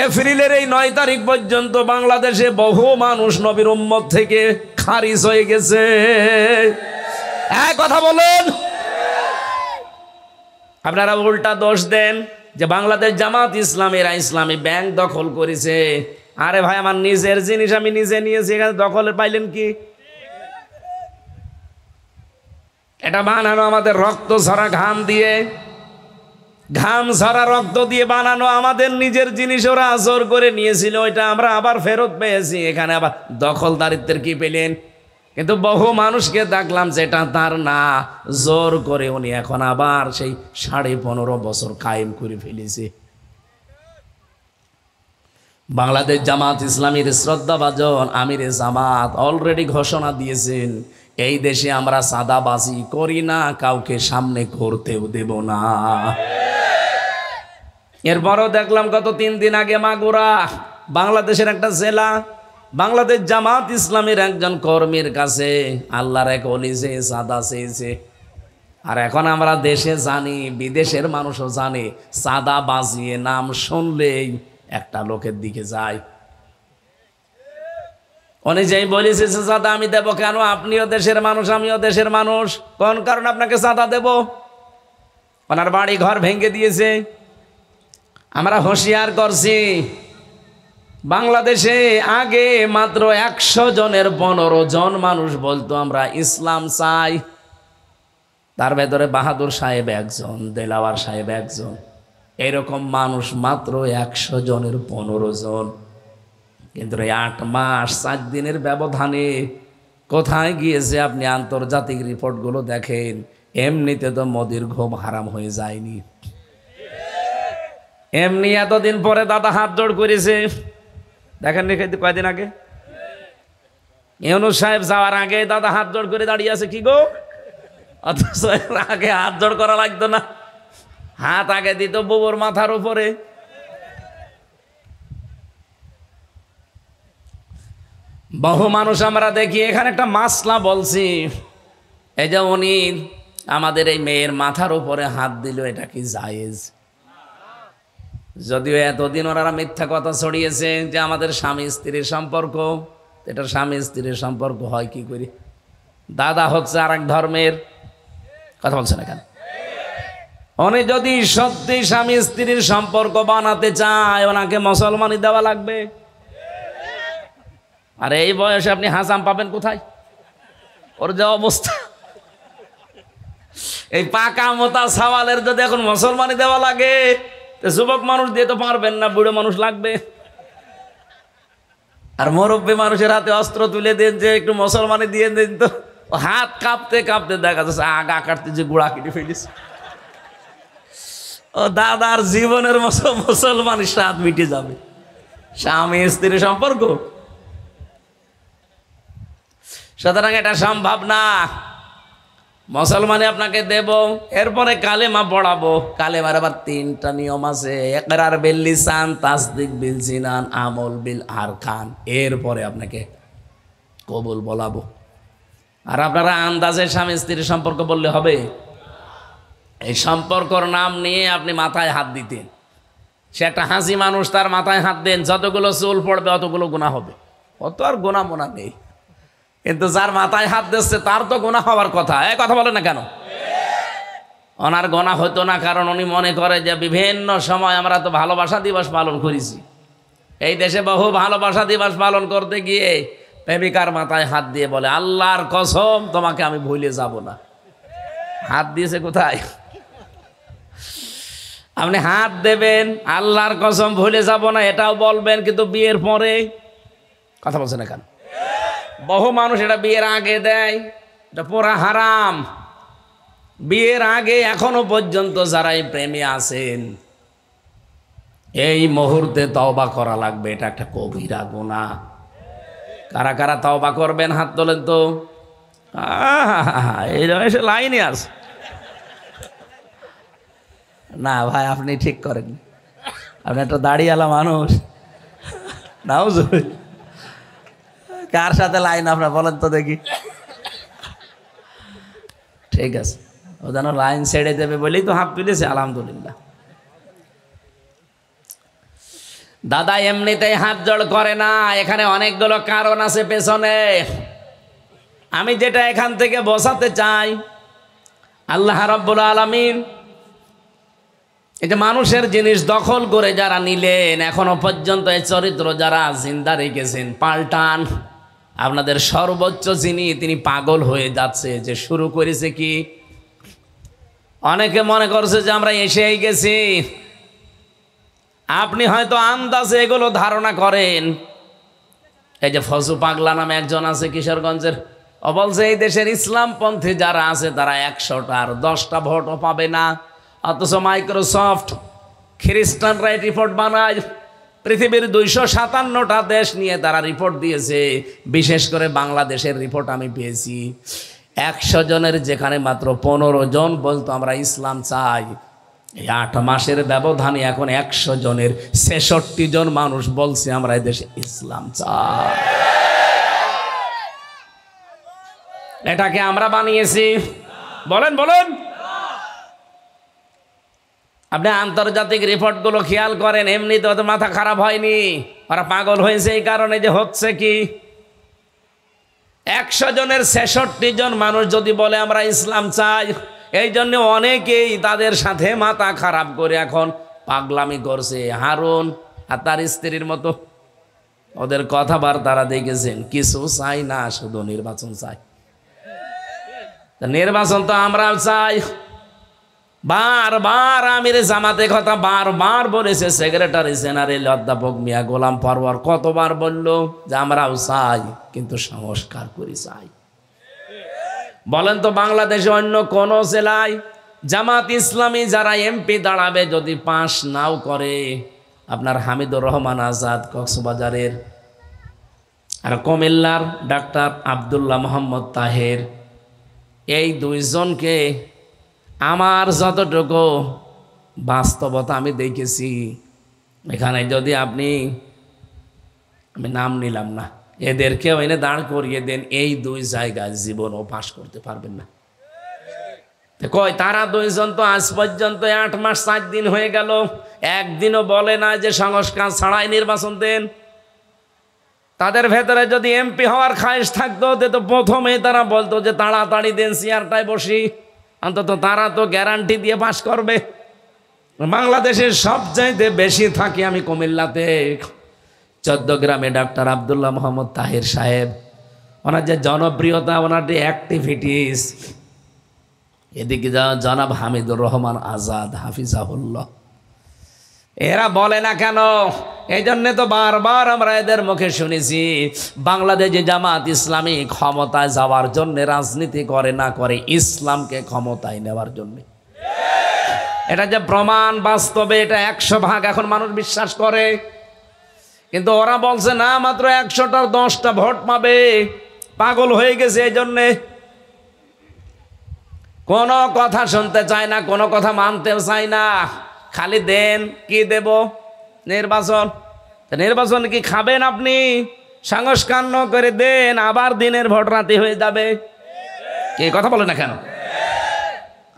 এপ্রিলের এই 9 তারিখ পর্যন্ত বাংলাদেশে বহু মানুষ নবীর উম্মত থেকে খারিজ হয়ে গেছে। এক কথা বলেন। আপনারা উল্টা দোষ দেন যে বাংলাদেশ জামাত ইসলামীরা ইসলামী ব্যাংক দখল করেছে। আরে ভাই, আমার নিজের জিনিস আমি নিজে নিয়েছি, এখানে দখলে পাইলেন কি? এটা বানানো আমাদের রক্ত ঝরা ঘাম দিয়ে, ঘাম ঝরা রক্ত দিয়ে বানানো আমাদের নিজের জিনিস। ওরা জোর করে নিয়েছিল, ওইটা আমরা আবার ফেরত পেয়েছি। এখানে আবার দখলদারিত্বের কি পেলেন? কিন্তু বহু মানুষকে দেখলাম যেটা তার না, জোর করে উনি এখন আবার সেই 15.5 বছর কায়েম করে ফেলেছে। বাংলাদেশ জামাত ইসলামীর শ্রদ্ধাভাজন আমিরে জামাত অলরেডি ঘোষণা দিয়েছেন, এই দেশে আমরা সাদাবাজি করি না, কাউকে সামনে করতেও দেব না। এরপরও দেখলাম গত 3 দিন আগে মাগুরা, বাংলাদেশের একটা জেলা, বাংলাদেশ জামাত ইসলামীর একজন কর্মীর কাছে আল্লাহর এক ওলি যে সাদা চেয়েছে। আর এখন আমরা দেশে জানি, বিদেশের মানুষও জানে, সাদা বাজিয়ে নাম শুনলেই একটা লোকের দিকে যায়। উনি যেই বলেছে চাঁদা আমি দেব কেন, আপনিও দেশের মানুষ আমিও দেশের মানুষ, কোন কারণে আপনাকে চাঁদা দেব? ওনার বাড়ি ঘর ভেঙে দিয়েছে। আমরা হুঁশিয়ার করছি, বাংলাদেশে আগে মাত্র 100 জনের 15 জন মানুষ বলতো আমরা ইসলাম চাই। তার ভেতরে বাহাদুর সাহেব একজন, দেলাওয়ার সাহেব একজন, এরকম মানুষ মাত্র 100 জনের 15 জন। কিন্তু 8 মাস 4 দিনের ব্যবধানে কোথায় গিয়েছে আপনি আন্তর্জাতিক রিপোর্টগুলো দেখেন। এমনিতে তো মোদির ঘুম হারাম হয়ে যায়নি, এমনি এতদিন পরে দাদা হাত জোড় করেছে। দেখেন নি কয়দিন আগে ইউনূস সাহেব যাওয়ার আগে দাদা হাত জোড় করে দাঁড়িয়ে আছে। কি গো, অথচ আগে হাত জোড় করা লাগতো না, হাত আগে দিত বুবুর মাথার উপরে। বহু মানুষ আমরা দেখি, এখানে একটা মাসলা বলছি, এই যে উনি আমাদের এই মেয়ের মাথার উপরে হাত দিল, এটা কি জায়েজ? যদিও এতদিন ওনারা মিথ্যা কথা ছড়িয়েছে যে আমাদের স্বামী স্ত্রীর সম্পর্ক, এটা স্বামী স্ত্রীর সম্পর্ক হয় কি করে? দাদা হচ্ছে আর এক ধর্মের, কথা বলছেন এখানে। উনি যদি সত্যি স্বামী স্ত্রীর সম্পর্ক বানাতে চায়, ওনাকে মুসলমানি দেওয়া লাগবে। আর এই বয়সে আপনি হাসাম পাবেন কোথায়? ওর যে অবস্থা, এই পাকা মোতা সওয়ালের যদি এখন মুসলমানি দেওয়া লাগে, যুবক মানুষ দিয়ে তো পারবেন না, বুড়ো মানুষ লাগবে। আর মুরব্বী মানুষের হাতে অস্ত্র তুলে দেন যে একটু মুসলমানি দিয়ে দিন, তো হাত কাঁপতে কাঁপতে দেখা যাচ্ছে আগা কাটতে যে গুড়া কেটে ফেলিস। ও দাদার জীবনের মুসলমানের স্বাদ মিটে যাবে। স্বামী স্ত্রীর সম্পর্ক, সুতরাং এটা সম্ভব না। মুসলমানে আপনাকে দেব, এরপরে কালেমা পড়াবো। কালেমার আবার 3টা নিয়ম আছে, ইকরার বিল লিসান, তাসদিক বিল জিনান, আমল বিল আরকান। এরপরে আপনাকে কবুল বলাবো। আর আপনারা আন্দাজে স্বামী স্ত্রীর সম্পর্ক বললে হবে? এই সম্পর্কর নাম নিয়ে আপনি মাথায় হাত দিতেন। সে একটা হাসি মানুষ, তার মাথায় হাত দেন, যতগুলো চুল পড়বে অতগুলো গুনাহ হবে। অত আর গোনা মোনা নেই, কিন্তু যার মাথায় হাত দিচ্ছে তার তো গোনা হওয়ার কথা। কথা বলে না কেন? ওনার গোনা হতো না, কারণ উনি মনে করে যে বিভিন্ন সময় আমরা তো ভালোবাসা দিবস পালন করেছি। এই দেশে বহু ভালোবাসা দিবস পালন করতে গিয়ে প্রেমিকার মাথায় হাত দিয়ে বলে, আল্লাহর কসম তোমাকে আমি ভুলে যাব না। হাত দিয়েছে কোথায়? আপনি হাত দেবেন, আল্লাহর কসম ভুলে যাব না এটাও বলবেন, কিন্তু বিয়ের পরে কথা বলছে না কেন? বহু মানুষ এটা বিয়ের আগে দেয়, এটা পুরা হারাম। বিয়ের আগে এখনো পর্যন্ত যারা এই প্রেমে আছেন, এই মুহূর্তে তওবা করা লাগবে, এটা একটা কবিরা গুনাহ। কারা কারা তওবা করবেন হাত তোলেন তো। এই বয়সে লাইনে আছে না ভাই, আপনি ঠিক করেন, আপনি একটা দাড়িওয়ালা মানুষ। নাও কার সাথে লাইন আপনার বলেন তো দেখি। ঠিক আছে, ও যেন লাইন ছেড়ে দেবে বলেই তো হাত তুলেছে, আলহামদুলিল্লাহ। দাদা এমনিতেই হাত জোড় করে না, এখানে অনেকগুলো কারণ আছে পেছনে। আমি যেটা এখান থেকে বোঝাতে চাই, আল্লাহ রাব্বুল আলামিন এই যে মানুষের জিনিস দখল করে যারা নিলেন, এখনো পর্যন্ত এই চরিত্র যারা জিন্দা রেখেছেন, পাল্টান। আপনাদের সর্বোচ্চ যিনি, তিনি পাগল হয়ে যাচ্ছে। যে শুরু করেছে কি, অনেকে মনে করছে যে আমরা এসেই গেছি। আপনি হয়তো আন্দাজে এগুলো ধারণা করেন। এই যে ফজু পাগলা নামে একজন আছে কিশোরগঞ্জের, ও বলছে এই দেশের ইসলামপন্থী যারা আছে তারা 100টার 10টা ভোটও পাবে না। অথচ মাইক্রোসফট খ্রিস্টানরা রিপোর্ট বানায়, পৃথিবীর 257টা দেশ নিয়ে তারা রিপোর্ট দিয়েছে। বিশেষ করে বাংলাদেশের রিপোর্ট আমি পেয়েছি। 100 জনের যেখানে মাত্র 15 জন বলতো আমরা ইসলাম চাই, এই 8 মাসের ব্যবধানে এখন 100 জনের 66 জন মানুষ বলছে আমরা এই দেশে ইসলাম চাই। এটাকে আমরা বানিয়েছি? বলেন বলেন। আপনি আন্তর্জাতিক রিপোর্টগুলো খেয়াল করেন, এমনি তো মাথা খারাপ হয়নি, ওরা পাগল হয়েছে এই কারণে যে হচ্ছে কি, 100 জনের 66 জন মানুষ যদি বলে আমরা ইসলাম চাই, এই জন্য অনেকেই তাদের সাথে মাথা খারাপ করে এখন পাগলামি করছে। হারুন আর তার স্ত্রীর মতো, ওদের কথাবার্তারা দেখেছেন, কিছু চাই না, শুধু নির্বাচন চাই। নির্বাচন তো আমরাও চাই। বারবার আমির জামাতে কথা বারবার বলেছে, সেক্রেটারি জেনারেল অধ্যাপক মিয়া গোলাম পরওয়ার কতবার বলল যে আমরাও চাই, কিন্তু সংস্কার করে চাই। বলেন তো বাংলাদেশে অন্য কোন জেলায় জামাত ইসলামী যারা এমপি দাঁড়াবে যদি পাস নাও করে, আপনার হামিদুর রহমান আজাদ কক্সবাজারের, আর কুমিল্লার ডাক্তার আব্দুল্লাহ মোহাম্মদ তাহের, এই 2 জনকে আমার যতটুকু বাস্তবতা আমি দেখেছি, এখানে যদি আপনি, আমি নাম নিলাম না, এদেরকেও এনে দাঁড় করিয়ে দেন, এই 2 জায়গায় জীবনও পাস করতে পারবেন না। কয় তারা 2 জন তো আজ পর্যন্ত 8 মাস 4 দিন হয়ে গেল, একদিনও বলে না যে সংস্কার ছাড়াই নির্বাচন দেন। তাদের ভেতরে যদি এমপি হওয়ার খায়েশ থাকতো, তো প্রথমেই তারা বলতো যে তাড়াতাড়ি দেন, চেয়ারটায় বসি। অন্তত তারা তো গ্যারান্টি দিয়ে পাস করবে। বাংলাদেশের সবচাইতে বেশি থাকি আমি কুমিল্লাতে, 14 গ্রামে ডাক্তার আব্দুল্লাহ মোহাম্মদ তাহের সাহেব, ওনার যে জনপ্রিয়তা, ওনার যে অ্যাক্টিভিটিস, এদিকে জনাব হামিদুর রহমান আজাদ হাফিজাহুল্লাহ, এরা বলে না কেন? এই জন্য তো বারবার আমরা এদের মুখে শুনেছি, বাংলাদেশে জামাত ইসলামী ক্ষমতায় যাওয়ার জন্য রাজনীতি করে না, করে ইসলামকে ক্ষমতায় নেওয়ার জন্য। এটা যে প্রমাণ, বাস্তবে এটা 100 ভাগ এখন মানুষ বিশ্বাস করে। কিন্তু ওরা বলছে না, মাত্র 100টার 10টা ভোট পাবে। পাগল হয়ে গেছে। এই জন্যে কোনো কথা শুনতে চায় না, কোনো কথা মানতেও চায় না। খালি দেন, কি দেব? নির্বাচন। নির্বাচন কি খাবেন আপনি? সংস্কার ন করে দেন, আবার দিনের ভোট রাতে হয়ে যাবে। কি কথা বলে না কেন?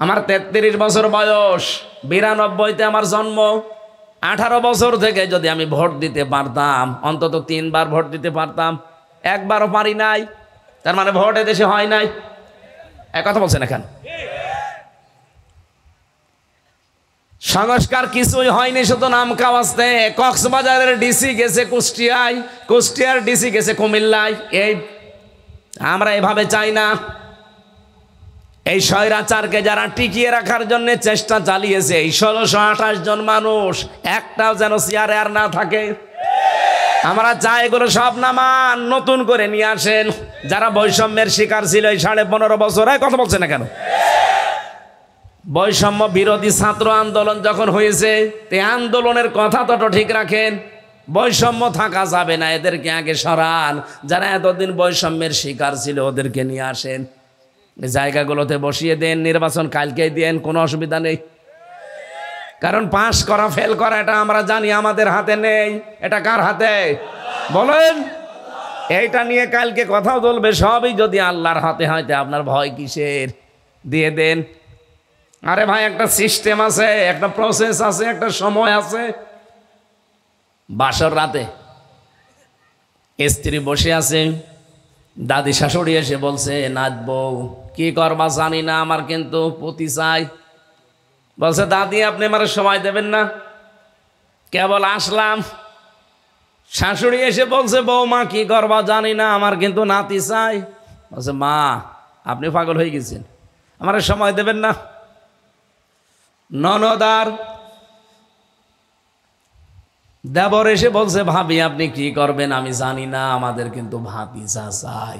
আমার 33 বছর বয়স, 92-তে আমার জন্ম। 18 বছর থেকে যদি আমি ভোট দিতে পারতাম, অন্তত 3 বার ভোট দিতে পারতাম, একবারও পারি নাই। তার মানে ভোট এদেশে হয় নাই। এক কথা বলছে না কেন? সংস্কার কিছুই হয়নি, শুধু নাম কাওয়াজতে। কক্সবাজারের ডিসি গেছে কুষ্টিয়ায়, কুষ্টিয়ার ডিসি গেছে কুমিল্লায়। এই আমরা এভাবে চাই না। এই স্বৈরাচারকে যারা টিকিয়ে রাখার জন্য চেষ্টা চালিয়েছে, এই 1628 জন মানুষ, একটাও যেন চেয়ারে আর না থাকে। আমরা চাই এগুলো সব নামান, নতুন করে নিয়ে আসেন। যারা বৈষম্যের শিকার ছিল এই 15.5 বছর, কথা বলছে না কেন? বৈষম্য বিরোধী ছাত্র আন্দোলন যখন হয়েছে, এই আন্দোলনের কথা তো ঠিক রাখেন। বৈষম্য থাকা যাবে না, এদেরকে আগে সরান। যারা এতদিন বৈষম্যের শিকার ছিল ওদেরকে নিয়ে আসেন, জায়গাগুলোতে বসিয়ে দেন। নির্বাচন কালকেই দেন, কোনো অসুবিধা নেই। কারণ পাস করা ফেল করা এটা আমরা জানি আমাদের হাতে নেই। এটা কার হাতে বলেন? এইটা নিয়ে কালকে কথাও বলবে, সবই যদি আল্লাহর হাতে হয়, আপনার ভয় কিসের? দিয়ে দেন। আরে ভাই, একটা সিস্টেম আছে, একটা প্রসেস আছে, একটা সময় আছে। বাসর রাতে স্ত্রী বসে আছে, দাদি শাশুড়ি এসে বলছে, নাচবো, কি করবা জানি না, আমার কিন্তু পতি চাই। বলছে দাদি আপনি আমার সময় দেবেন না, কেবল আসলাম। শাশুড়ি এসে বলছে বৌমা কি করবা জানি না, আমার কিন্তু নাতি চাই। বলছে মা আপনি পাগল হয়ে গেছেন, আমার সময় দেবেন না। ননদার দেবর এসে বলছে ভাবি আপনি কি করবেন আমি জানি না, আমাদের কিন্তু ভাতিজা চাই।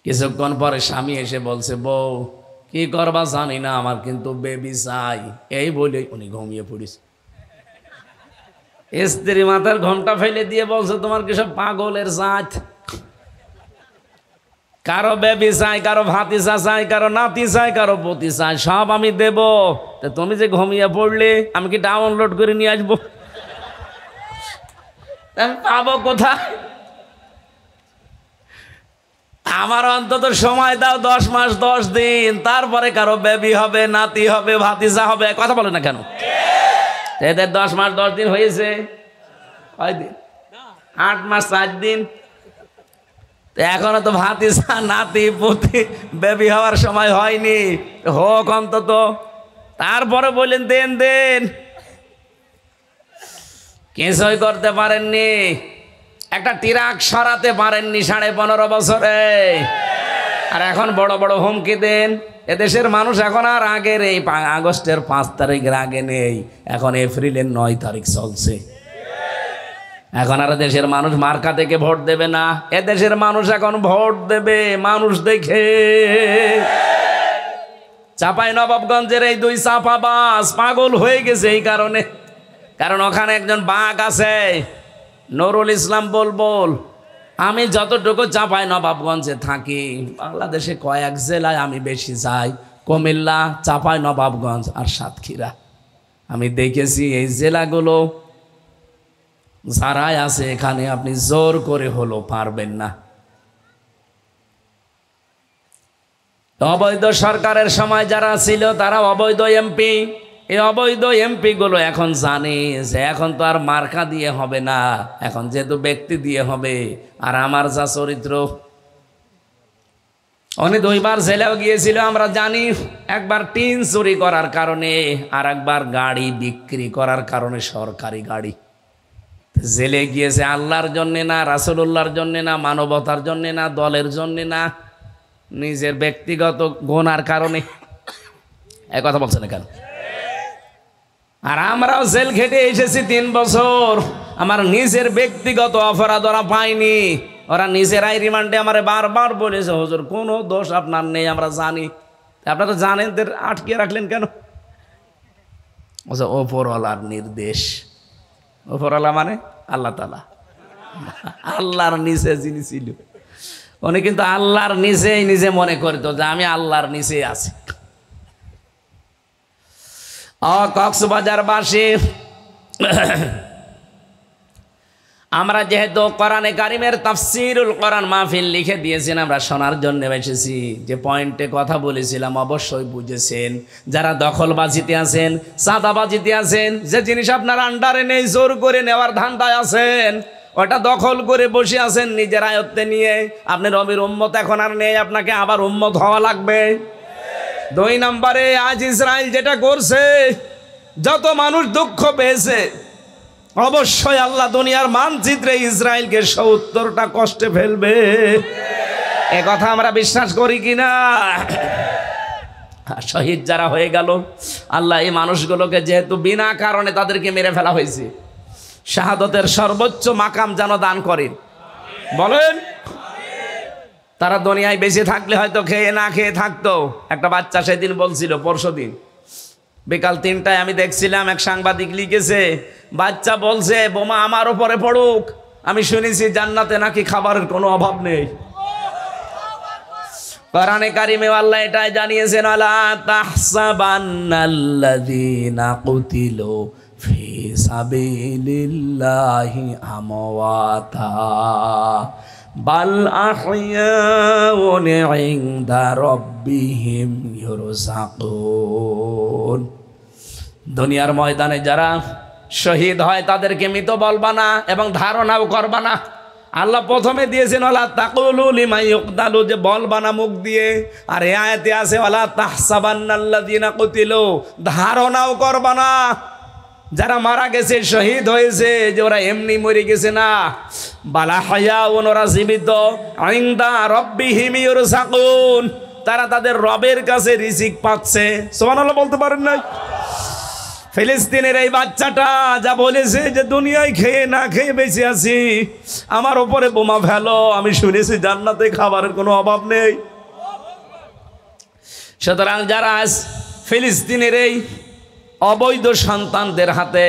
কিছুক্ষণ পরে স্বামী এসে বলছে বউ কি করবা জানি না, আমার কিন্তু বেবি চাই। এই বলে উনি ঘুমিয়ে পড়েছে। স্ত্রী মাথার ঘোমটা ফেলে দিয়ে বলছে তোমার কি সব পাগলের জাত, কারো বেবি চাই, কারো ভাতিজা চাই, কারো নাতি চাই, কারো পতি চাই, সব আমি দেব। তুমি যে ঘুমিয়ে পড়লে আমি কি ডাউনলোড করে নিয়ে আসবো? আমি পাবো কোথায়? আমার অন্তত সময় দাও 10 মাস 10 দিন, তারপরে কারো বেবি হবে, নাতি হবে, ভাতিজা হবে। কথা বলে না কেন? এদের 10 মাস 10 দিন হয়েছে, কয় দিন? 8 মাস 4 দিন। এখনো তো ভাতিজা নাতি পুতি বেবি হওয়ার সময় হয়নি, হোক অন্তত। তারপরে বললেন দেন দেন, কিছুই করতে পারেননি। একটা ট্রাক সরাতে পারেননি 15.5 বছরে, আর এখন বড় বড় হুমকি দেন। এদেশের মানুষ এখন আর আগের এই আগস্টের 5 তারিখের আগে নেই, এখন এপ্রিলের 9 তারিখ চলছে। এখন আর দেশের মানুষ মার্কা থেকে ভোট দেবে না, এদেশের মানুষ এখন ভোট দেবে মানুষ দেখে। চাঁপাইনবাবগঞ্জের এই 2 চাপাবাজ পাগল হয়ে গেছে এই কারণে, কারণ ওখানে একজন বাঘ আছে নুরুল ইসলাম বুলবুল। আমি যতটুকু চাঁপাইনবাবগঞ্জে থাকি, বাংলাদেশে কয়েক জেলায় আমি বেশি যাই, কুমিল্লা, চাঁপাইনবাবগঞ্জ আর সাতক্ষীরা। আমি দেখেছি এই জেলাগুলো যারাই আছে এখানে আপনি জোর করে হলো পারবেন না। অবৈধ সরকারের সময় যারা ছিল তারা অবৈধ এমপি, এই অবৈধ এমপি গুলো এখন জানে যে এখন তো আর মার্কা দিয়ে হবে না, এখন যেহেতু ব্যক্তি দিয়ে হবে। আর আমার যা চরিত্র, উনি 2 বার জেলেও গিয়েছিল আমরা জানি। একবার টিন চুরি করার কারণে, আর একবার গাড়ি বিক্রি করার কারণে, সরকারি গাড়ি। জেলে গিয়েছে আল্লাহর জন্যে না, রাসূলুল্লাহর জন্যে না, মানবতার জন্যে না, দলের জন্যে না, নিজের ব্যক্তিগত গুনার কারণে। এই কথা বলছেন কেন? আর আমরাও জেল খেটে এসেছি 3 বছর, আমার নিজের ব্যক্তিগত অপরাধ ওরা পায়নি। ওরা নিজেরাই রিমান্ডে আমারে বারবার বলেছে হুজুর কোনো দোষ আপনার নেই, আমরা জানি। আপনারা জানেন আটকে রাখলেন কেন? ওপরওয়ালার নির্দেশ। ওপরওয়ালা মানে আল্লাহ তাআলা, আল্লাহর নিচে যিনি ছিল উনি কিন্তু আল্লাহর নিচেই নিজে মনে করতো যে আমি আল্লাহর নিচে আছি। কক্সবাজারবাসী আমরা যেহেতু কোরআনে কারিমের তাফসীরুল কোরআন মাহফিল লিখে দিয়েছেন, আমরা শোনার জন্য এসেছি। যে পয়েন্টে কথা বলেছিলাম অবশ্যই বুঝেছেন। যারা দখলবাজিতে আছেন, চাঁদাবাজিতে আছেন, যে জিনিস আপনার আন্ডারে নেই জোর করে নেওয়ার ধান্দায় আছেন, ওটা দখল করে বসে আছেন নিজের আয়ত্তে নিয়ে। আপনি নবীর উম্মত এখন আর নেই, আপনাকে আবার উম্মত হওয়া লাগবে। 2 নম্বরে আজ ইসরায়েল যেটা করছে, যত মানুষ দুঃখ পেয়েছে, অবশ্যই আল্লাহ দুনিয়ার মানচিত্রে ইসরায়েলকে 70টা কষ্টে ফেলবে। এ কথা আমরা বিশ্বাস করি কিনা? শহীদ যারা হয়ে গেল, আল্লাহ এই মানুষগুলোকে যেহেতু বিনা কারণে তাদেরকে মেরে ফেলা হয়েছে, শাহাদতের সর্বোচ্চ মাকাম যেন দান করেন। বলেন, তারা দুনিয়ায় বেঁচে থাকলে হয়তো খেয়ে না খেয়ে থাকতো। একটা বাচ্চা সেদিন বলছিল, পরশুদিন বিকাল 3টায় আমি দেখছিলাম, এক সাংবাদিক লিখেছে, বাচ্চা বলছে বোমা আমার উপরে পড়ুক, আমি শুনেছি জান্নাতে নাকি খাবারের কোনো অভাব নেই। কোরআনে কারিমে আল্লাহ এটাই জানিয়েছেন, আলা তাহসাবান্নাল্লাযীনা কুতিলু ফি সাবিলিল্লাহি আমওয়াতা বাল আহইয়াউন ইনদা রাব্বিহিম ইউরযাকুন। দুনিয়ার ময়দানে যারা শহীদ হয় তাদেরকে মৃত বলবা না এবং ধারণাও করবা না। আল্লাহ প্রথমে দিয়েছেন ওয়ালা তাকুলু লিমা ইউকতালু, যে বলবা না মুখ দিয়ে। আর এই আয়াতে আছে ওয়ালা তাহসাবান্নাল্লাযিনা কুতিলু, ধারণাও করবা না যারা মারা গেছে, শহীদ হয়েছে, যে ওরা এমনি মরে গেছে না। বালা হায়াউন, ওরা জীবিত। ইনদা রাব্বিহিম ইউরযাকুন, তারা তাদের রবের কাছে রিজিক পাচ্ছে। সুবহানাল্লাহ বলতে পারেন না? ফিলিস্তিনের এই বাচ্চাটা যা বলেছে যে দুনিয়ায় খেয়ে না খেয়ে বেঁচে আছি, আমার উপরে বোমা ফেলো, আমি শুনেছি জান্নাতে খাবারের কোনো অভাব নেই। সুতরাং যারা আজ ফিলিস্তিনের এই অবৈধ সন্তানদের হাতে,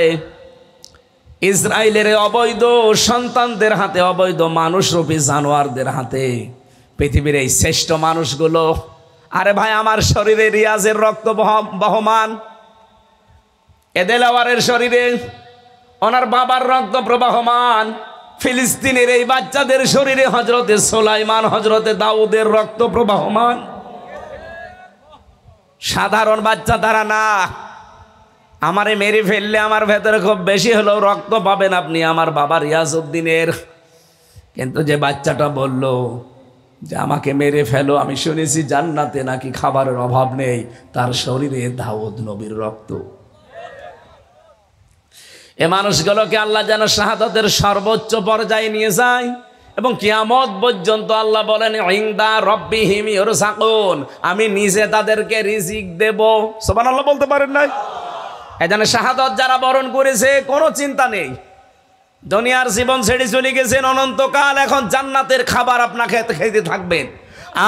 ইসরায়েলের অবৈধ সন্তানদের হাতে, অবৈধ মানুষরূপী জানোয়ারদের হাতে, পৃথিবীর এই শ্রেষ্ঠ মানুষগুলো, আরে ভাই আমার শরীরে রিয়াজের রক্ত বহমান, এদেলাওয়ারের শরীরে ওনার বাবার রক্ত প্রবাহমান, ফিলিস্তিনের এই বাচ্চাদের শরীরে হজরতে সুলাইমান, হজরতে দাউদের রক্ত প্রবাহমান। সাধারণ বাচ্চা তারা না। আমারে মেরে ফেললে আমার ভেতরে খুব বেশি হলেও রক্ত পাবেন আপনি আমার বাবা রিয়াজউদ্দিনের। কিন্তু যে বাচ্চাটা বলল যে আমাকে মেরে ফেলো, আমি শুনেছি জান্নাতে নাকি খাবারের অভাব নেই, তার শরীরে দাউদ নবীর রক্ত। এ মানুষগুলোকে আল্লাহ যেন শাহাদাতের সর্বোচ্চ পর্যায়ে নিয়ে যায় এবং কিয়ামত পর্যন্ত আল্লাহ বলেন ইনদা রাব্বিহিম ইউরযাকুন, আমি নিজে তাদেরকে রিজিক দেব। সুবহানাল্লাহ বলতে পারেন না? এজন্য শাহাদাত যারা বরণ করেছে কোনো চিন্তা নেই, দুনিয়ার জীবন ছেড়ে চলে গেছেন অনন্তকাল, এখন জান্নাতের খাবার আপনাকে খেতে থাকবেন।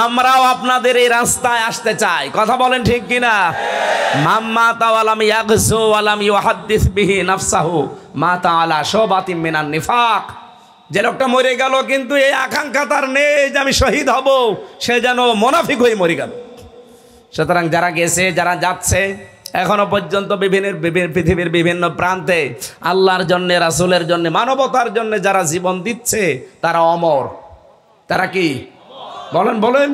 আমরাও আপনাদের এই রাস্তায় আসতে চাই, কথা বলেন ঠিক কিনা? মাম্মাতা ওয়ালাম ইয়াগসু ওয়ালাম ইউহাদ্দিস বিহি নাফসাহু মাতা আলা শুবাতিম মিনান নিফাক, যে লোকটা মরে গেল কিন্তু এই আকাঙ্ক্ষা তার নেই যে আমি শহীদ হব, সে যেন মুনাফিক হয়ে মরে গেল। সুতরাং যারা গেছে, যারা যাচ্ছে, এখনো পর্যন্ত পৃথিবীর বিভিন্ন প্রান্তে আল্লাহর জন্যে, রাসূলের জন্যে, মানবতার জন্যে যারা জীবন দিচ্ছে তারা অমর। তারা কি বলেন বলেন?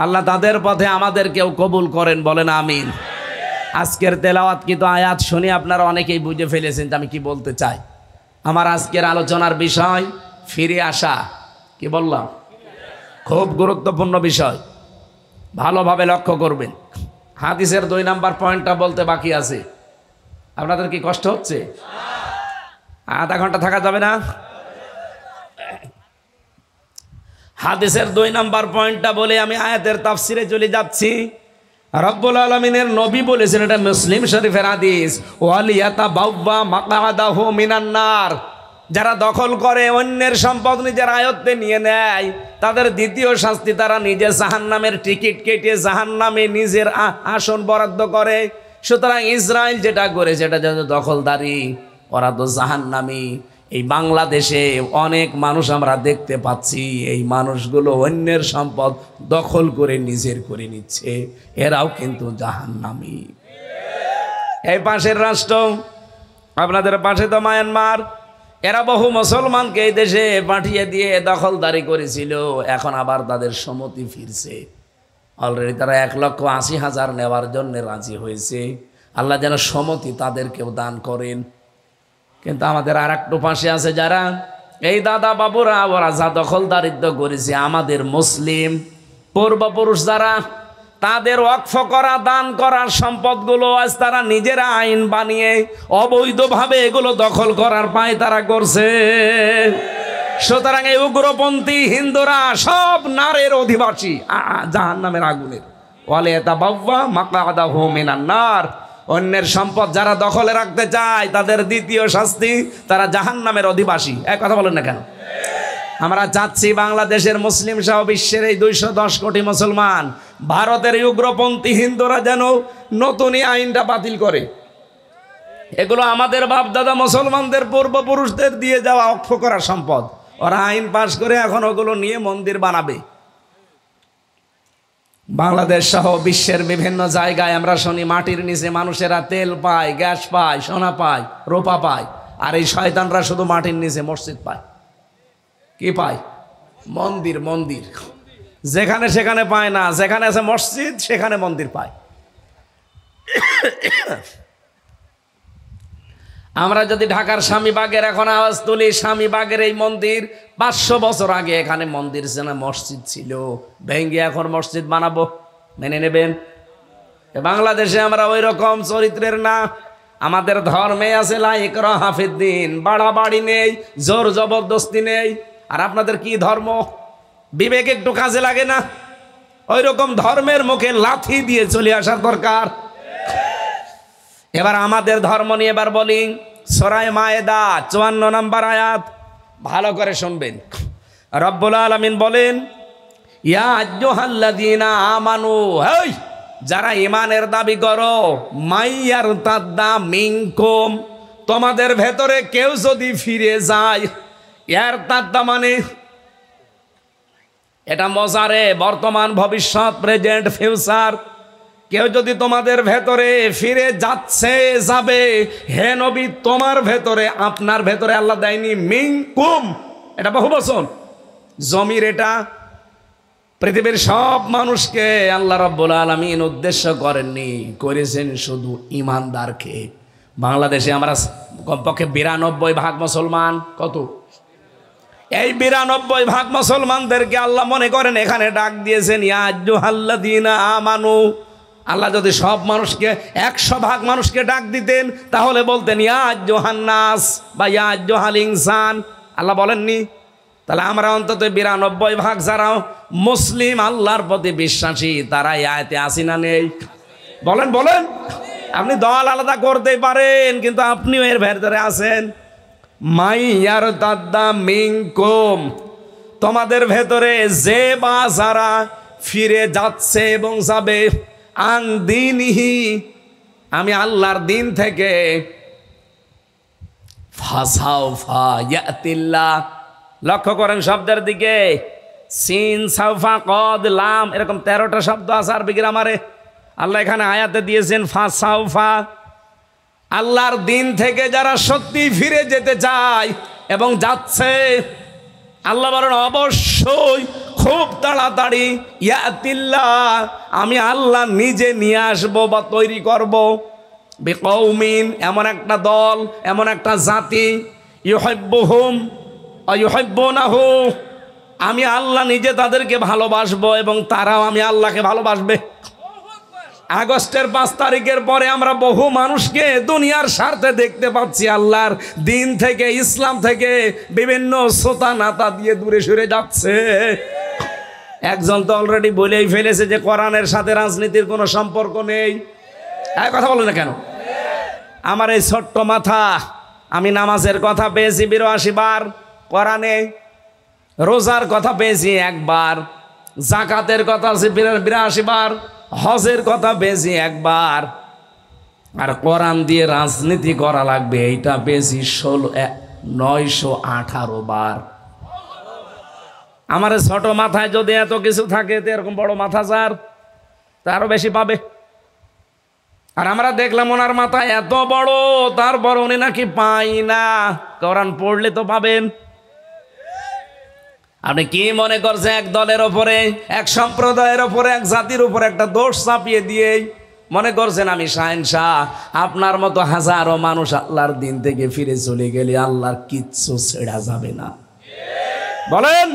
আল্লাহ তাদের পথে আমাদেরকেও কবুল করেন, বলেন আমিন। আজকের তেলাওয়াত কিন্তু আয়াত শুনে আপনারা অনেকেই বুঝে ফেলেছেন যে আমি কি বলতে চাই। আমার আজকের আলোচনার বিষয় ফিরে আসা। কি বললাম? খুব গুরুত্বপূর্ণ বিষয়, ভালোভাবে লক্ষ্য করবেন। হাদিসের 2 নাম্বার পয়েন্টটা বলতে বাকি আছে। আপনাদের কি কষ্ট হচ্ছে? আধা ঘন্টা থাকা যাবে না? হাদিসের 2 নাম্বার পয়েন্টটা বলে আমি আয়াতের তাফসিরে চলে যাচ্ছি। রব্বুল আলামিনের নবী বলেছেন, এটা মুসলিম শরীফের হাদিস, ওয়ালিয়াতাবাওয়া মাকআদাহু মিনান নার, যারা দখল করে অন্যের সম্পদ নিজের আয়ত্তে নিয়ে নেয় তাদের দ্বিতীয় শাস্তি, তারা নিজে জাহান্নামের টিকিট কেটে জাহান্নামে নিজের আসন বরাদ্দ করে। সুতরাং ইসরায়েল যেটা করেছে এটা যেন দখলদারি, ওরা তো জাহান্নামী। এই বাংলাদেশে অনেক মানুষ আমরা দেখতে পাচ্ছি, এই মানুষগুলো অন্যের সম্পদ দখল করে নিজের করে নিচ্ছে, এরাও কিন্তু জাহান্নামী। এই পাশের রাষ্ট্র, আপনাদের পাশে তো মায়ানমার, এরা বহু মুসলমানকে এই দেশে পাঠিয়ে দিয়ে দখলদারি করেছিল, এখন আবার তাদের সম্মতি ফিরছে। অলরেডি তারা 1,80,000 নেওয়ার জন্য রাজি হয়েছে। আল্লাহ যেন সম্মতি তাদেরকেও দান করেন। কিন্তু আমাদের আর একটু পাশে আছে যারা, এই দাদা বাবুরা, ওরা যা দখলদারিত্ব করেছে আমাদের মুসলিম পূর্বপুরুষ যারা, তাদের ওয়াকফ করা, দান করার সম্পদগুলো আজ তারা নিজেরা আইন বানিয়ে অবৈধভাবে এগুলো দখল করার পায় তারা করছে। সুতরাং এই উগ্রপন্থী হিন্দুরা সব নারের অধিবাসী, জাহান্নামের আগুনের। ওয়ালিয়াতাবাওয়া মাকআদাহু মিনান নার, অন্যের সম্পদ যারা দখলে রাখতে চায় তাদের দ্বিতীয় শাস্তি, তারা জাহান্নামের অধিবাসী। এক কথা বলেন না কেন? আমরা চাচ্ছি বাংলাদেশের মুসলিম সহ বিশ্বের এই 210 কোটি মুসলমান, ভারতের উগ্রপন্থী হিন্দুরা যেন নতুনই আইনটা বাতিল করে। এগুলো আমাদের বাপদাদা মুসলমানদের পূর্বপুরুষদের দিয়ে যাওয়া ওয়াকফ করা সম্পদ, ওরা আইন পাশ করে এখন ওগুলো নিয়ে মন্দির বানাবে। বাংলাদেশ সহ বিশ্বের বিভিন্ন জায়গায় আমরা শুনি মাটির নিচে মানুষেরা তেল পায়, গ্যাস পায়, সোনা পায়, রূপা পায়, আর এই শয়তানরা শুধু মাটির নিচে মসজিদ পায়। কি পায়? মন্দির। মন্দির যেখানে সেখানে পায় না, যেখানে আছে মসজিদ সেখানে মন্দির পায়। আমরা যদি ঢাকার স্বামীবাগের এখন আওয়াজ তুলি, স্বামীবাগের এই মন্দির 500 বছর আগে এখানে মন্দির ছিল না, মসজিদ ছিল, ভেঙ্গে এখন মসজিদ বানাবো, মেনে নেবেন? বাংলাদেশে আমরা ওই রকম চরিত্রের না। আমাদের ধর্মে আছে লা ইকরাহা ফিদ্দিন, বাড়াবাড়ি নেই, জোর জবরদস্তি নেই। আর আপনাদের কি ধর্ম? বিবেক একটু কাজে লাগে না? ওই রকম ধর্মের মুখে লাথি দিয়ে চলে আসার দরকার। এবার আমাদের ধর্ম নিয়ে এবার বলি, সূরা মায়েদা 54 নম্বর আয়াত, ভালো করে শুনবেন। রব্বুল আলামিন বলেন, ইয়া আইয়ুহাল্লাযীনা আমানু, হেই যারা ঈমানের দাবি করো, মাইয়ারতাদ্দা মিনকুম, তোমাদের ভেতরে কেউ যদি ফিরে যায়, ইয়ারতাদ্দা মানে এটা মজারে, বর্তমান ভবিষ্যৎ, প্রেজেন্ট ফিউচার। কেউ যদি তোমাদের ভেতরে ফিরে যাচ্ছে, যাবে, হে নবী তোমার ভেতরে, আপনার ভেতরে আল্লাহ দেয়নি মিনকুম, এটা বহুবচন জমির, এটা পৃথিবীর সব মানুষকে আল্লাহ রাব্বুল আলামিন উদ্দেশ্য করেননি, করেছেন শুধু ঈমানদারকে। বাংলাদেশে আমরা কমপক্ষে 92% মুসলমান। কত? এই 92% মুসলমানদেরকে আল্লাহ মনে করেন এখানে ডাক দিয়েছেন ইয়া আইয়ুহাল্লাযীনা আমানু। আল্লাহ যদি সব মানুষকে 100% মানুষকে ডাক দিতেন তাহলে বলতেন ইয়া আইয়ুহান নাস বা ইয়া আইয়ুহাল ইনসান, আল্লাহ বলেননি। তাহলে আমরা অন্তত 92% যারা মুসলিম, আল্লাহর প্রতি বিশ্বাসী, তারা এই আয়াতে আসি না নেই? বলেন বলেন। আপনি দল আলাদা করতেই পারেন, কিন্তু আপনিও এর ভেতরে আছেন। মাইয়ারতাদ্দা মিনকুম, তোমাদের ভেতরে যে বা যারা ফিরে যাচ্ছে এবং যাবে, আন দীনিহি, আমি আল্লাহর দিন থেকে, ফাসাউফা ইয়াতিল্লাহ, লক্ষ্য করেন শব্দের দিকে, সিন সাউফা কদ লাম, এরকম 13টা শব্দ আছে আরবি গ্রামারে। আল্লাহ এখানে আয়াতে দিয়েছেন ফাসাউফা, আল্লাহর দিন থেকে যারা সত্যি ফিরে যেতে চায় এবং যাচ্ছে, আল্লাহ বলেন অবশ্যই খুব তাড়াতাড়ি ইয়াতিল্লাহ, আমি আল্লাহ নিজে নিয়ে আসবো বা তৈরি করব, বিকৌমিন, এমন একটা দল, এমন একটা জাতি, ইউহিব্বুহুম ওয়া ইউহিব্বুনাহু, আমি আল্লাহ নিজে তাদেরকে ভালোবাসবো এবং তারাও আমি আল্লাহকে ভালোবাসবে। আগস্টের 5 তারিখের পরে আমরা বহু মানুষকে দুনিয়ার স্বার্থে দেখতে পাচ্ছি আল্লাহর দিন থেকে, ইসলাম থেকে বিভিন্ন সোতা নাতা দিয়ে দূরে সরে যাচ্ছে। একজন তো অলরেডি বলেই ফেলেছে যে কোরআনের সাথে রাজনীতির কোনো সম্পর্ক নেই। কথা বলে না কেন? আমার এই ছোট্ট মাথা, আমি নামাজের কথা পেয়েছি 82 বার কোরআনে, রোজার কথা পেয়েছি 1 বার, জাকাতের কথা আছে 82 বার, হজের কথা পেয়েছি 1 বার, আর কোরআন দিয়ে রাজনীতি করা লাগবে এইটা পেয়েছি 918 বার। আমার ছোট মাথায় যদি এত কিছু থাকে, তো এরকম বড় মাথা যার, তারও বেশি পাবে। আর আমরা দেখলাম ওনার মাথায় এত বড়, তারপর উনি নাকি পাই না, কোরআন পড়লে তো পাবেন। আপনি কি মনে করছেন এক দলের ওপরে, এক সম্প্রদায়ের ওপরে, এক জাতির উপরে একটা দোষ চাপিয়ে দিয়ে মনে করছেন আমি শাহেনশাহ? আপনার মতো হাজারো মানুষ আল্লাহর দিন থেকে ফিরে চলে গেলে আল্লাহর কিচ্ছু ছেড়া যাবে না। বলেন,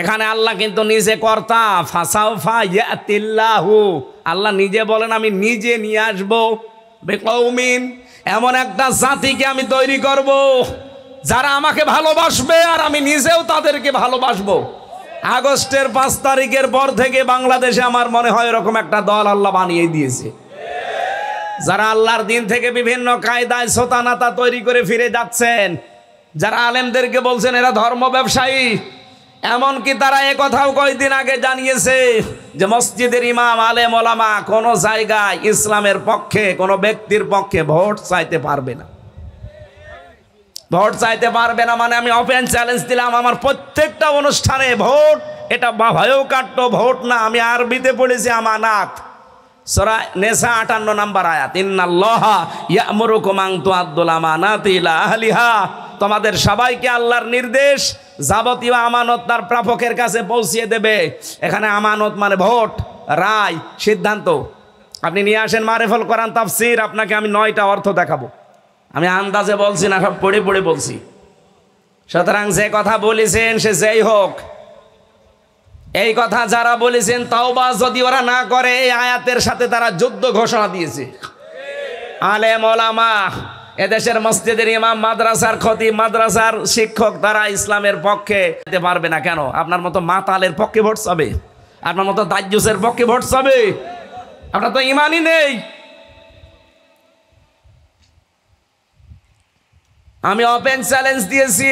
এখানে আল্লাহ কিন্তু নিজে কর্তা, ফাসাউফা ইয়াতিল্লাহু, আল্লাহ নিজে বলেন আমি নিজে নিয়ে আসবো, বিকৌমিন, এমন একটা জাতিকে আমি তৈরি করব যারা আমাকে ভালোবাসবে আর আমি নিজেও তাদেরকে ভালোবাসবো। আগস্টের 5 তারিখের পর থেকে বাংলাদেশে আমার মনে হয় এরকম একটা দল আল্লাহ বানিয়ে দিয়েছে, যারা আল্লাহর দিন থেকে বিভিন্ন কায়দায় সোতানাতা তৈরি করে ফিরে যাচ্ছেন, যারা আলেমদেরকে বলছেন এরা ধর্ম ব্যবসায়ী। এমনকি তারা এ কথাও কয়েকদিন আগে জানিয়েছে যে মসজিদের ইমাম, আলেম, ওলামা কোনো জায়গায় ইসলামের পক্ষে কোনো ব্যক্তির পক্ষে ভোট চাইতে পারবে না। ভোট চাইতে পারবে না মানে আমি ওপেন চ্যালেঞ্জ দিলাম, আমার প্রত্যেকটা অনুষ্ঠানে ভোট, এটা ভয়েও কাট্ট ভোট না, আমি আরবিতে পড়েছি আমানাত, সূরা নেসা 58 নম্বর আয়াত, ইন্নাল্লাহা ইয়ামুরুকুম আন তুআদ্দুল আমানাতি ইলা আহলিহা, তোমাদের সবাইকে আল্লাহর নির্দেশ যাবতীয় আমানত তার প্রাপকের কাছে পৌঁছিয়ে দেবে। এখানে আমানত মানে ভোট, রায়, সিদ্ধান্ত। আপনি নিয়ে আসেন মারিফুল কোরআন তাফসীর, আপনাকে আমি 9টা অর্থ দেখাবো। আমি আন্দাজে বলছি না, সব পড়ে পড়ে বলছি। সুতরাং যে কথা বলেছেন সে যেই হোক, এই কথা যারা বলেছেন তাওবা যদি ওরা না করে, এই আয়াতের সাথে তারা যুদ্ধ ঘোষণা দিয়েছে। আলেম ওলামা, এদেশের মসজিদের ইমাম, মাদ্রাসার খতিব, মাদ্রাসার শিক্ষক, তারা ইসলামের পক্ষে যেতে পারবে না। কেন? আপনার মতো মাতালের পক্ষে ভোট চাবে, আপনার মতো দাজ্জুসের পক্ষে ভোট চাবে? আপনার তো ইমানই নেই। আমি ওপেন চ্যালেঞ্জ দিয়েছি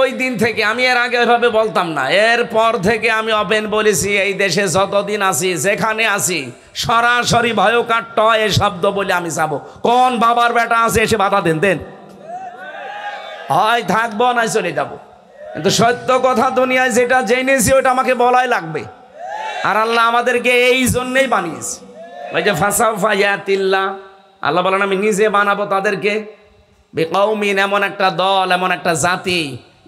ওই দিন থেকে। আমি এর আগে ওইভাবে বলতাম না, এরপর থেকে আমি ওপেন বলেছি, এই দেশে যতদিন আছি, যেখানে আছি, সরাসরি ভয়কার এ শব্দ বলে আমি যাবো। কোন বাবার বেটা আছে এসে বাধা দেন, হয় থাকবো নাই চলে যাব। কিন্তু সত্য কথা দুনিয়ায় যেটা জেনেছি ওটা আমাকে বলাই লাগবে। আর আল্লাহ আমাদেরকে এই জন্যেই বানিয়েছে। ওই যে ফাসাউফা ইয়াতিল্লাহ, আল্লাহ বলেন আমি নিজে বানাবো তাদেরকে, বিকৌমিন, এমন একটা দল, এমন একটা জাতি,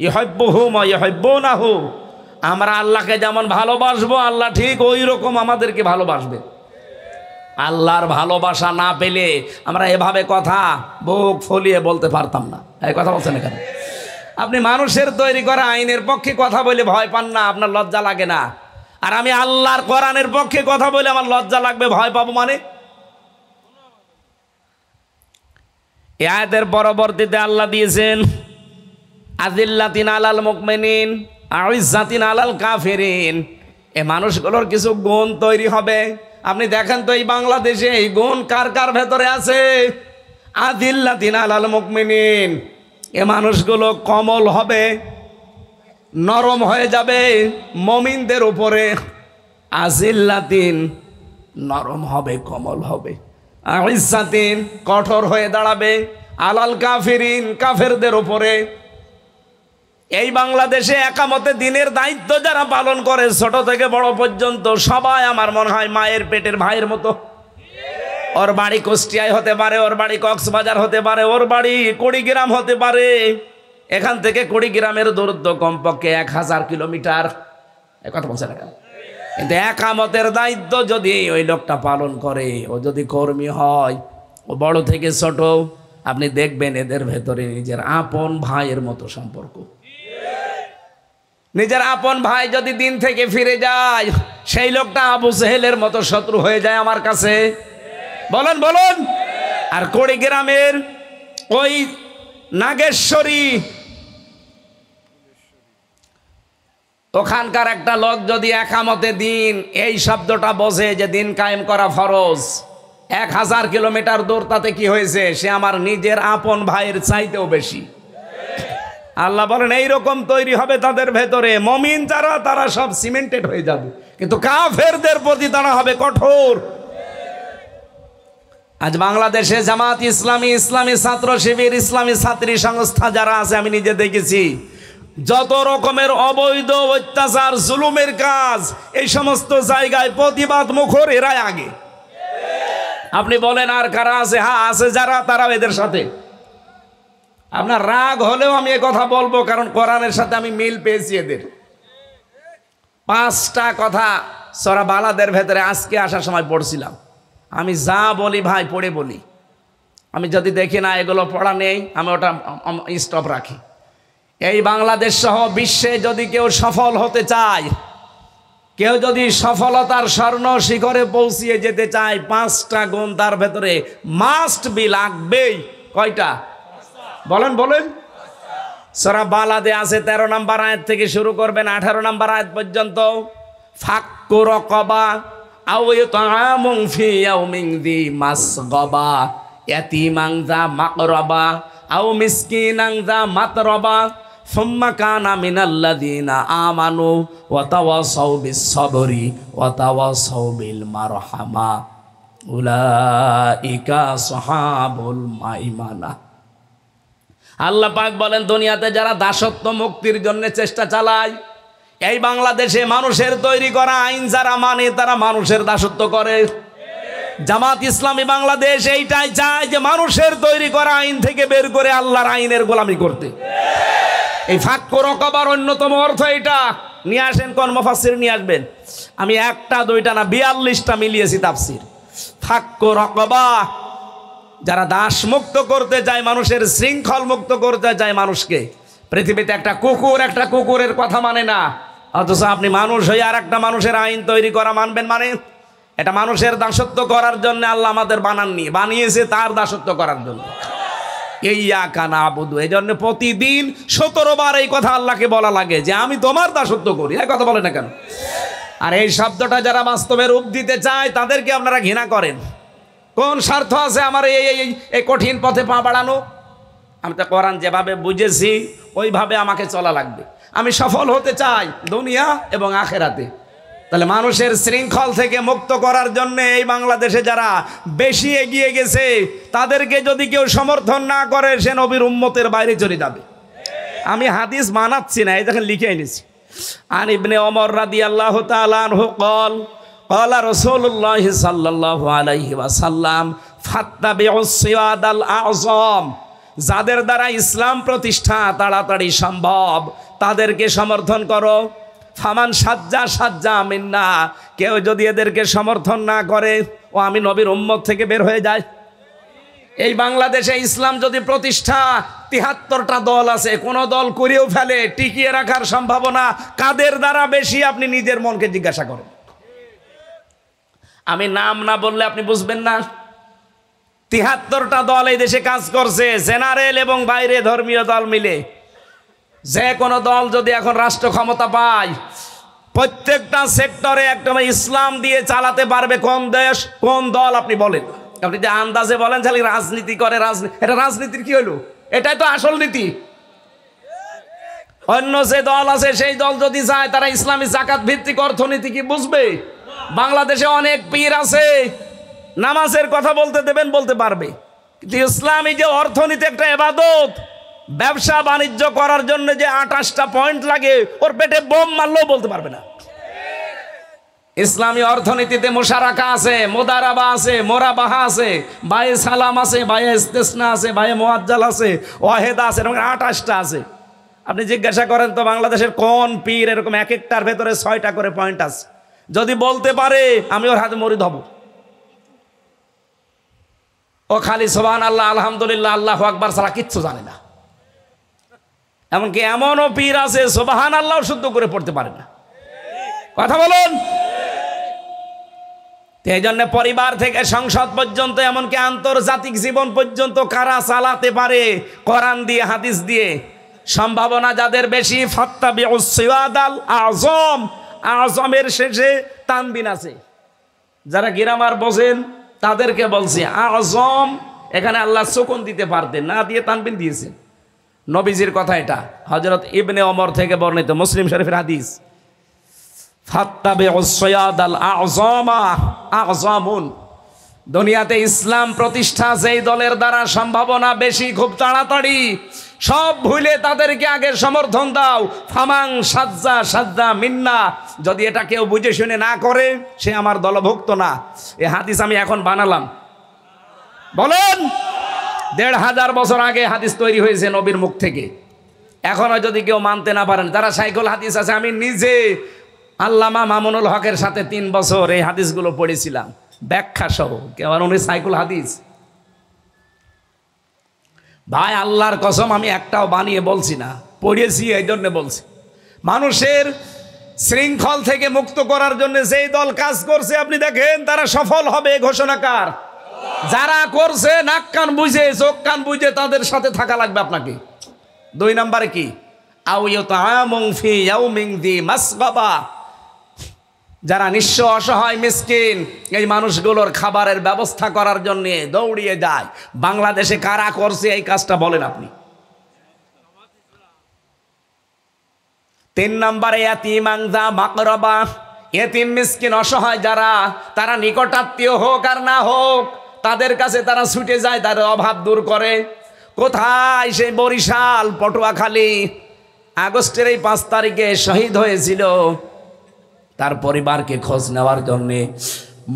ইউহিব্বুহুম ওয়া ইউহিব্বুনাহু, আমরা আল্লাহকে যেমন ভালোবাসবো আল্লাহ ঠিক ওই রকম আমাদেরকে ভালোবাসবে। আল্লাহর ভালোবাসা না পেলে আমরা এভাবে কথা বুক ফলিয়ে বলতে পারতাম না। এই কথা বলছেন এখানে। আপনি মানুষের তৈরি করা আইনের পক্ষে কথা বলে ভয় পান না, আপনার লজ্জা লাগে না। আর আমি আল্লাহর কোরআনের পক্ষে কথা বলে আমার লজ্জা লাগবে, ভয় পাবো মানে? এই আয়াতের পরবর্তীতে আল্লাহ দিয়েছেন আযিল্লাতিন আলাল মুমিনিন আইজ্জাতিন আলাল কাফিরিন। এই মানুষগুলোর কিছু গুণ তৈরি হবে। আপনি দেখেন তো এই বাংলাদেশে এই গুণ কার কার ভেতরে আছে? আযিল্লাতিন আলাল মুমিনিন, এ মানুষগুলো কোমল হবে, নরম হয়ে যাবে মুমিনদের উপরে। আযিল্লাতিন, নরম হবে, কোমল হবে। আইজ্জাতিন, কঠোর হয়ে দাঁড়াবে। আলাল কাফিরিন, কাফেরদের উপরে। এই বাংলাদেশে একামতে দিনের দায়িত্ব যারা পালন করে, ছোট থেকে বড় পর্যন্ত সবাই আমার মনে হয় মায়ের পেটের ভাইয়ের মতো। ওর বাড়ি কুষ্টিয়ায় হতে পারে, ওর বাড়ি কক্সবাজার হতে পারে, ওর বাড়ি কুড়িগ্রাম হতে পারে। এখান থেকে কুড়িগ্রামের দূরত্ব কমপক্ষে 1000 কিলোমিটার। এ কথা বলছে না কেন? কিন্তু একামতের দায়িত্ব যদি ওই লোকটা পালন করে, ও যদি কর্মী হয়, ও বড় থেকে ছোট, আপনি দেখবেন এদের ভেতরে নিজের আপন ভাইয়ের মতো সম্পর্ক। নিজের আপন ভাই যদি দিন থেকে ফিরে যায়, সেই লোকটা আবু জেহেলের মতো শত্রু হয়ে যায় আমার কাছে। বলেন বলুন। আর কুড়িগ্রামের ওই নাগেশ্বরী, ওখানকার একটা লোক যদি একামতে দিন এই শব্দটা বোঝে যে দিন কায়েম করা ফরজ, 1000 কিলোমিটার দূর, তাতে কি হয়েছে? সে আমার নিজের আপন ভাইয়ের চাইতেও বেশি। আল্লাহ বলেন এইরকম তৈরি হবে তাদের ভেতরে। মুমিন যারা, তারা সব সিমেন্টেড হয়ে যাবে, কিন্তু কাফেরদের প্রতি তারা হবে কঠোর। আজ বাংলাদেশে জামাত ইসলামী, ইসলামী ছাত্র শিবির, ইসলামী ছাত্রী সংস্থা যারা আছে, আমি নিজে দেখেছি যত রকমের অবৈধ অত্যাচার জুলুমের কাজ, এই সমস্ত জায়গায় প্রতিবাদ মুখর এরাই আগে। আপনি বলেন আর কারা আছে? হ্যাঁ আছে যারা, তারাও এদের সাথে। আপনার রাগ হলেও আমি এ কথা বলবো, কারণ কোরআনের সাথে আমি মিল পেয়েছি এদের। 5টা কথা সূরা বালাদের ভেতরে আজকে আসার সময় পড়ছিলাম। আমি যা বলি ভাই পড়ে বলি, আমি যদি দেখি না এগুলো পড়া নেই, আমি ওটা স্টপ রাখি। এই বাংলাদেশ সহ বিশ্বে যদি কেউ সফল হতে চায়, কেউ যদি সফলতার স্বর্ণ শিখরে পৌঁছিয়ে যেতে চায়, 5টা গুণ তার ভেতরে মাস্ট বি, লাগবেই। কয়টা? বলেন বলেন। সূরা বালাদে আছে 13 নম্বর আয়াত থেকে শুরু করবেন 18 নম্বর আয়াত পর্যন্ত। ফাক্কু রাকাবা আও ইতআমুন ফি ইয়াউমিন যী মাসগাবা ইয়াতীমান যা মাকরাবা আও মিসকিনান যা মাতরাবা সুম্মা কানা মিনাল্লাযীনা আমানু ওয়া তাওয়াসাউ বিস-সাবরি ওয়া তাওয়াসাউ বিল মারহামা উলাইকা আসহাবুল মাইমানা। আল্লাহ পাক বলেন, দুনিয়াতে যারা দাসত্ব মুক্তির জন্য চেষ্টা চালায়, এই বাংলাদেশে মানুষের তৈরি করা আইন যারা মানে, তারা মানুষের দাসত্ব করে। জামাত ইসলামী বাংলাদেশ এইটাই চায় যে মানুষের তৈরি করা আইন থেকে বের করে আল্লাহর আইনের গোলামি করতে। এই ফাক্কু রাকাবার অন্যতম অর্থ এটা। নিয়ে আসেন, কোন মুফাসসির নিয়ে আসবেন? আমি 1টা 2টা না 42টা মিলিয়েছি তাফসির। ফাক্কু রাকাবা যারা দাস মুক্ত করতে চায়, মানুষের শৃঙ্খল মুক্ত করতে চায় মানুষকে। পৃথিবীতে একটা কুকুরের কথা মানে না, অথচ আপনি মানুষ হয়ে আর একটা মানুষের আইন তৈরি করা মানবেন? মানে এটা মানুষের দাসত্ব করার জন্য আল্লাহ আমাদের বানাননি, বানিয়েছে তার দাসত্ব করার জন্য। ইয়াকা নাবুদু, এই জন্য প্রতিদিন 17 বার এই কথা আল্লাহকে বলা লাগে যে আমি তোমার দাসত্ব করি। এই কথা বলে না কেন? আর এই শব্দটা যারা বাস্তবে রূপ দিতে চায় তাদেরকে আপনারা ঘৃণা করেন। কোন স্বার্থ আছে আমার এই কঠিন পথে পা বাড়ানো? আমি তো কোরআন যেভাবে বুঝেছি ওইভাবে আমাকে চলা লাগবে। আমি সফল হতে চাই দুনিয়া এবং আখেরাতে। তাহলে মানুষের শৃঙ্খল থেকে মুক্ত করার জন্য এই বাংলাদেশে যারা বেশি এগিয়ে গেছে তাদেরকে যদি কেউ সমর্থন না করে সে নবীর উম্মতের বাইরে চলে যাবে। আমি হাদিস মানাচ্ছি না, এই দেখেন লিখে এনেছি। আন ইবনে ওমর রাদিয়াল্লাহু তাআলা আনহু قال قال رسول الله صلى الله عليه وسلم ফাত্তাবিউস সিওয়াদাল আযম, যাদের দ্বারা ইসলাম প্রতিষ্ঠা তাড়াতাড়ি সম্ভব তাদেরকে সমর্থন করো। ফামান সাজ্জা মিন্না, কেউ যদি এদেরকে সমর্থন না করে ও আমি নবীর উম্মত থেকে বের হয়ে যায়। এই বাংলাদেশে ইসলাম যদি প্রতিষ্ঠা 73টা দল আছে, কোন দল করেও ফেলে, টিকিয়ে রাখার সম্ভাবনা কাদের দ্বারা বেশি আপনি নিজের মনকে জিজ্ঞাসা করেন। আমি নাম না বললে আপনি বুঝবেন না। 73টা দল এই দেশে কাজ করছে, জেনারেল এবং বাইরে ধর্মীয় দল মিলে। যে কোনো দল যদি এখন রাষ্ট্র ক্ষমতা পায়, প্রত্যেকটা সেক্টরে একটা ইসলাম দিয়ে চালাতে পারবে কোন দেশ, কোন দল আপনি বলেন? আপনি যে আন্দাজে বলেন খালি রাজনীতি করে, এটা রাজনীতির কি হলো? এটাই তো আসল নীতি। অন্য যে দল আছে সেই দল যদি যায় তারা ইসলামী জাকাত ভিত্তিক অর্থনীতি কি বুঝবে? বাংলাদেশে অনেক পীর আছে, নামাজের কথা বলতে দেবেন বলতে পারবে, কিন্তু ইসলামী যে অর্থনীতি একটা ইবাদত, ব্যবসা বাণিজ্য করার জন্য যে 28টা পয়েন্ট লাগে ওর পেটে বোম মারলেও বলতে পারবে না। ইসলামী অর্থনীতিতে মুশারাকা আছে, মুদারাবা আছে, মোরাবাহা আছে, বায়ে সালাম আছে, বায়ে ইস্তেসনা আছে, বায়ে মুআজ্জাল আছে, ওয়াহেদা আছে, এরকম 28টা আছে। আপনি জিজ্ঞাসা করেন তো বাংলাদেশের কোন পীর এরকম এক একটার ভেতরে 6টা করে পয়েন্ট আছে? যদি বলতে পারে আমি ওর হাতে মরিদ হব। ও খালি সুবহানাল্লাহ, আলহামদুলিল্লাহ, আল্লাহু আকবার ছাড়া কিচ্ছু জানে না। এমনকি এমনও পীর আছে সুবহানাল্লাহ শুদ্ধ করে পড়তে পারে না। কথা বলুন। এই জন্য পরিবার থেকে সংসদ পর্যন্ত, এমনকি আন্তর্জাতিক জীবন পর্যন্ত কারা চালাতে পারে কোরআন দিয়ে হাদিস দিয়ে, সম্ভাবনা যাদের বেশি। ফাত্তাবিউস সিওয়াদাল আযম, আযমের শেষে তানবিন আছে। যারা গ্রামার বোঝেন তাদেরকে বলছি আযম, এখানে আল্লাহ সুকুন দিতে পারতেন, না দিয়ে তানবিন দিয়েছেন। নবীজির কথা এটা, হযরত ইবনে ওমর থেকে বর্ণিত, মুসলিম শরীফের হাদিস। ফাত্তাবিউস সিওয়াদাল আযমা আযমুন, দুনিয়াতে ইসলাম প্রতিষ্ঠা যেই দলের দ্বারা সম্ভাবনা বেশি, খুব তাড়াতাড়ি সব ভুলে তাদেরকে আগে সমর্থন দাও। ফামাং সাজ্জা মিন্না, যদি এটা কেউ বুঝে শুনে না করে সে আমার দলভুক্ত না। এই হাদিস আমি এখন বানালাম, বলেন 1500 বছর আগে হাদিস তৈরি হয়েছে নবীর মুখ থেকে। এখনো যদি কেউ মানতে না পারেন, যারা সাইকুল হাদিস আছে, আমি নিজে আল্লামা মামুনুল হকের সাথে 3 বছর এই হাদিসগুলো পড়েছিলাম ব্যাখ্যা সহ। কেমন উনি সাইকুল হাদিস ভাই, আল্লাহর কসম আমি একটাও বানিয়ে বলছি না, পড়েছি এই জন্য বলছি। মানুষের শৃঙ্খল থেকে মুক্ত করার জন্য যেই দল কাজ করছে আপনি দেখেন তারা সফল হবে ঘোষণাকার। যারা করছে নাক কান বুঝে, চোখ কান বুঝে তাদের সাথে থাকা লাগবে আপনাকে। 2 নম্বরে কি? আও ইউতামুন ফি ইয়াউমিন যি মাসগাবা, যারা নিঃস্ব অসহায় মিসকিন এই মানুষগুলোর খাবারের ব্যবস্থা করার জন্য দৌড়িয়ে যায়। বাংলাদেশে কারা করছে এই কাজটা বলেন আপনি? 3 নম্বরে ইয়াতীমান যা মাকরাবা, এতিম মিসকিন অসহায় যারা, তারা নিকটাত্মীয় হোক আর না হোক তাদের কাছে তারা ছুটে যায়, তাদের অভাব দূর করে। কোথায়? সেই বরিশাল, পটুয়াখালী, আগস্টের এই 5 তারিখে শহীদ হয়েছিল, তার পরিবারকে খোঁজ নেওয়ার জন্যে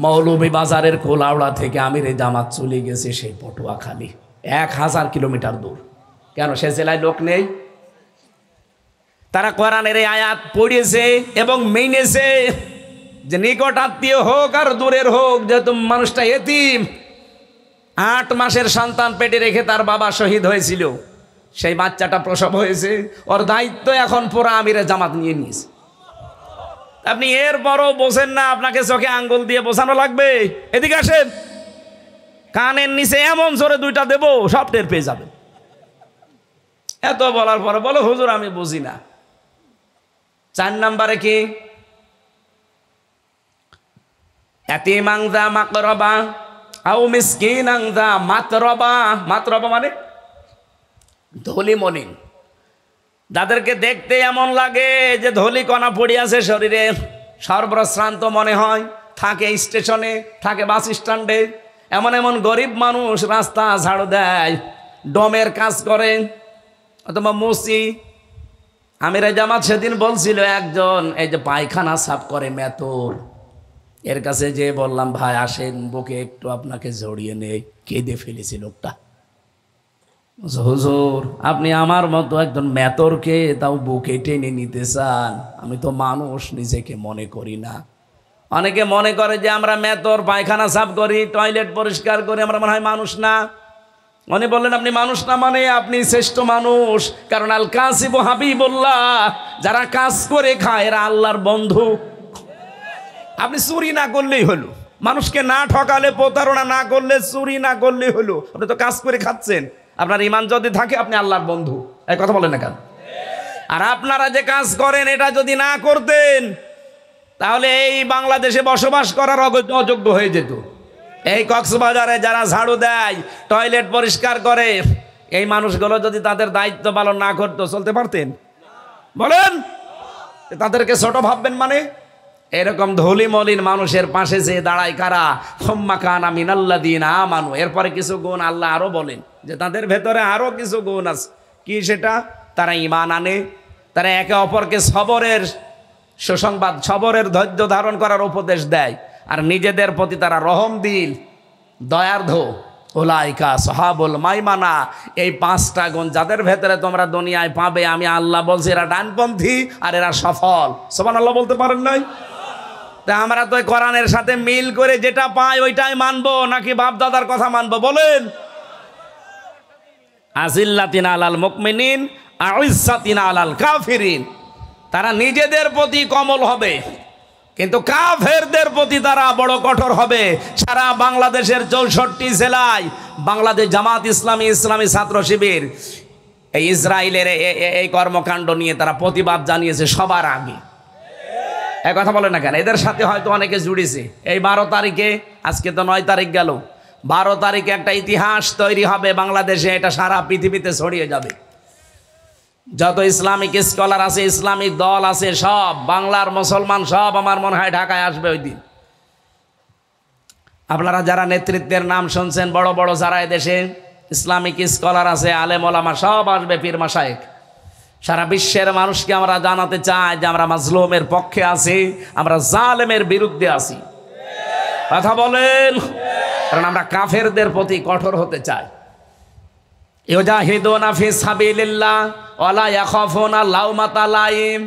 মৌলভীবাজারের কোলাউড়া থেকে আমিরে জামাত চলে গেছে সেই পটুয়াখালী, 1000 কিলোমিটার দূর। কেন? সে জেলায় লোক নেই। তারা কোরআনের এই আয়াত পড়িয়েছে এবং মেনেছে যে নিকট আত্মীয় হোক আর দূরের হোক, যেহেতু মানুষটা এতিম, 8 মাসের সন্তান পেটে রেখে তার বাবা শহীদ হয়েছিল, সেই বাচ্চাটা প্রসব হয়েছে, ওর দায়িত্ব এখন পুরা আমিরে জামাত নিয়ে নিয়েছে। আপনি এরপরও বোঝেন না, আপনাকে চোখে আঙ্গুল দিয়ে বোঝানো লাগবে। এদিকে আসেন, কানের নিচে এমন জোরে 2টা দেব, সব টের পেয়ে যাবে। এত বলার পরে বলো হুজুর আমি বুঝি না। 4 নম্বরে কি? ইয়াতীমাং যা মাকরাবা আও মিসকিনাং যা মাতরবা। মাতরবা মানে ধুলি মলিন, যাদেরকে দেখতে এমন লাগে যে ধুলি কণা পড়িয়াছে শরীরে, সর্বশ্রান্ত মনে হয়, থাকে স্টেশনে, থাকে বাস স্ট্যান্ডে। এমন এমন গরিব মানুষ রাস্তা ঝাড়ু দেয়, ডোমের কাজ করে অথবা মুসি। আমিরে জামাত সেদিন বলছিল একজন এই যে পায়খানা সাফ করে মেথর, এর কাছে যে বললাম ভাই আসেন বুকে একটু আপনাকে জড়িয়ে নেই, কেঁদে ফেলেছি লোকটা। হুজুর আপনি আমার মতো একজন মেথরকে তাও বুকে টেনে নিতে চান? আমি তো মানুষ নিজেকে মনে করি না। অনেকে মনে করে যে আমরা মেথর, পায়খানা সাফ করি, টয়লেট পরিষ্কার করি, আমরা মনে হয় মানুষ না। উনি বললেন আপনি মানুষ না মানে আপনি শ্রেষ্ঠ মানুষ, কারণ আল কাসিবু হাবিবুল্লাহ, যারা কাজ করে খায় এরা আল্লাহর বন্ধু। আপনি চুরি না করলেই হলো, মানুষকে না ঠকালে, প্রতারণা না করলে, চুরি না করলেই হলো, আপনি তো কাজ করে খাচ্ছেন। আপনার ঈমান যদি থাকে আপনি আল্লাহর বন্ধু। এই কথা বলেন না কেন? আর আপনারা যে কাজ করেন এটা যদি না করতেন তাহলে এই বাংলাদেশে বসবাস করার অযোগ্য হয়ে যেত। এই কক্সবাজারে যারা ঝাড়ু দেয়, টয়লেট পরিষ্কার করে, এই মানুষগুলো যদি তাদের দায়িত্ব পালন না করতো চলতে পারতেন? বলেন, তাদেরকে ছোট ভাববেন মানে? এরকম ধুলি মলিন মানুষের পাশে যে দাঁড়ায় কারা? সুম্মা কানা মিনাল্লাযীনা আমানু। এরপরে কিছু গুণ আল্লাহ আরো বলেন যে তাদের ভেতরে আরো কিছু গুণ আছে। কি সেটা? তারা ঈমান আনে, তারা একে অপরকে সবরের সুসংবাদ, সবরের ধৈর্য ধারণ করার উপদেশ দেয়, আর নিজেদের প্রতি তারা রহমদিল, দয়ার্ধ। উলাইকা সাহাবুল মাইমানা। এই 5টা গুণ যাদের ভেতরে তোমরা দুনিয়ায় পাবে, আমি আল্লাহ বলছি এরা ডানপন্থী আর এরা সফল। সুবহানাল্লাহ বলতে পারেন নাই? তা আমরা তো কোরআনের সাথে মিল করে যেটা পাই ওইটাই মানবো নাকি বাপ দাদার কথা মানবো? বলেন। আজিল্লাতিন আলাল মুমিনিন আইজ্জাতিন আলাল কাফিরিন। তারা নিজেদের প্রতি কোমল হবে কিন্তু কাফেরদের প্রতি তারা বড় কঠোর হবে। সারা বাংলাদেশের 64 জেলায় বাংলাদেশ জামাত ইসলামী, ইসলামী ছাত্র শিবির এই ইসরায়েলের এই কর্মকাণ্ড নিয়ে তারা প্রতিবাদ জানিয়েছে সবার আগে। এক কথা বলে না কেন? এদের সাথে হয়তো অনেকে জুড়েছে। এই 12 তারিখে, আজকে তো 9 তারিখ গেল, 12 তারিখে একটা ইতিহাস তৈরি হবে বাংলাদেশে, এটা সারা পৃথিবীতে ছড়িয়ে যাবে। যত ইসলামিক স্কলার আছে, ইসলামিক দল আছে, সব বাংলার মুসলমান সব আমার মনে হয় ঢাকায় আসবে ওই দিন। আপনারা যারা নেতৃত্বের নাম শুনছেন, বড় বড় যারা এদেশে ইসলামিক স্কলার আছে, আলেম ওলামা সব আসবে, পীর মাশায়েখ। সারা বিশ্বের মানুষকে আমরা জানাতে চাই যে আমরা মাজলুমের পক্ষে আছি, আমরা জালেমের বিরুদ্ধে আছি। কথা বলেন। কারণ আমরা কাফেরদের প্রতি কঠোর হতে চাই। ইউজাহিদুনা ফি সাবিলিল্লাহ ওয়ালা ইয়াখাফুনা লাউমাতা লাইম।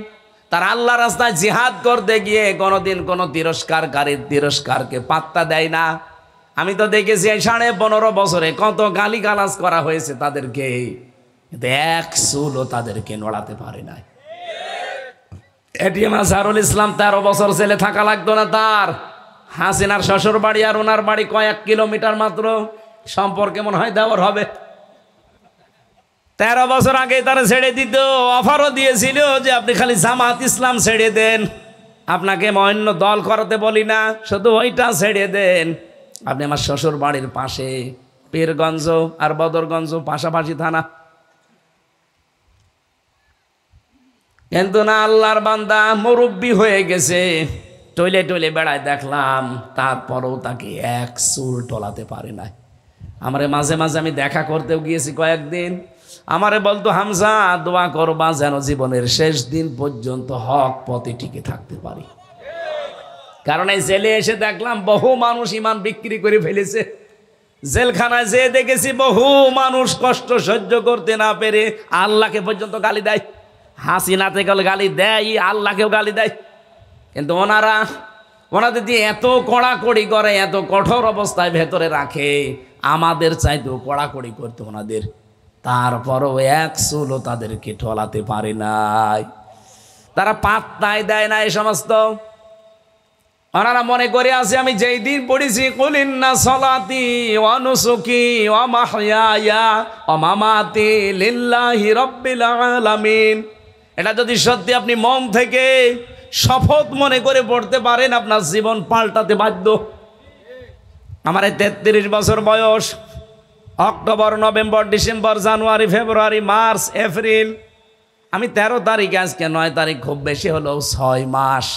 তারা আল্লাহর রাস্তায় জিহাদ করতে গিয়ে কোনোদিন কোনো তিরস্কারকারীর তিরস্কারকে পাত্তা দেয় না। আমি তো দেখেছি এই 15.5 বছরে কত গালিগালাজ করা হয়েছে তাদেরকে, কিন্তু এক চুলও তাদেরকে নড়াতে পারে নাই। এটিএম আজহারুল ইসলাম 13 বছর জেলে থাকা লাগতো না তার। হাসিনার শ্বশুর বাড়ি আর ওনার বাড়ি কয়েক কিলোমিটার মাত্র, সম্পর্কে মনে হয় দেওয়ার হবে। 13 বছর আগে তারা ছেড়ে দিত, অফারও দিয়েছিল যে আপনি খালি জামাত ইসলাম ছেড়ে দেন, আপনাকে অন্য দল করাতে বলি না, শুধু ওইটা ছেড়ে দেন। আপনি আমার শ্বশুর বাড়ির পাশে, পীরগঞ্জ আর বদরগঞ্জ পাশাপাশি থানা। কিন্তু না, আল্লাহর বান্দা মুরব্বি হয়ে গেছে, টইলে টইলে বেড়ায় দেখলাম, তারপরও তাকে এক চুল টলাতে পারে নাই। আমারে মাঝে মাঝে আমি দেখা করতেও গিয়েছি কয়েকদিন, আমারে বলতো হামজা দোয়া করবা যেন জীবনের শেষ দিন পর্যন্ত হক পথে টিকে থাকতে পারি। কারণ এই জেলে এসে দেখলাম বহু মানুষ ইমান বিক্রি করে ফেলেছে। জেলখানায় যেয়ে দেখেছি বহু মানুষ কষ্ট সহ্য করতে না পেরে আল্লাহকে পর্যন্ত গালি দেয়। হাসিনাতে গেলে গালি দেয়, আল্লাহকেও গালি দেয়। কিন্তু ওনাদের দিয়ে এত কড়াকড়ি করে, এত কঠোর অবস্থায় ভেতরে রাখে, আমাদের চাইতেও কড়াকড়ি করতো ওনাদের, তারপরও এক চুলও তাদেরকে ঠলাতে পারে নাই। তারা পাত্তাই দেয় না এই সমস্ত। ওনারা মনে করে আছে আমি যেই দিন পড়েছি কুল ইন্না সলাতি ওয়া নুসুকি ওয়া মাহইয়ায়া ওয়া মামাতি লিল্লাহি রাব্বিল আলামিন, এটা যদি সত্যি আপনি মন থেকে শপথ মনে করে পড়তে পারেন, আপনার জীবন পাল্টাতে বাধ্য। আমার 33 বছর বয়স। অক্টোবর, নভেম্বর, ডিসেম্বর, জানুয়ারি, ফেব্রুয়ারি, মার্চ, এপ্রিল, আমি 13 তারিখে, আজকে 9 তারিখ, খুব বেশি হলেও 6 মাস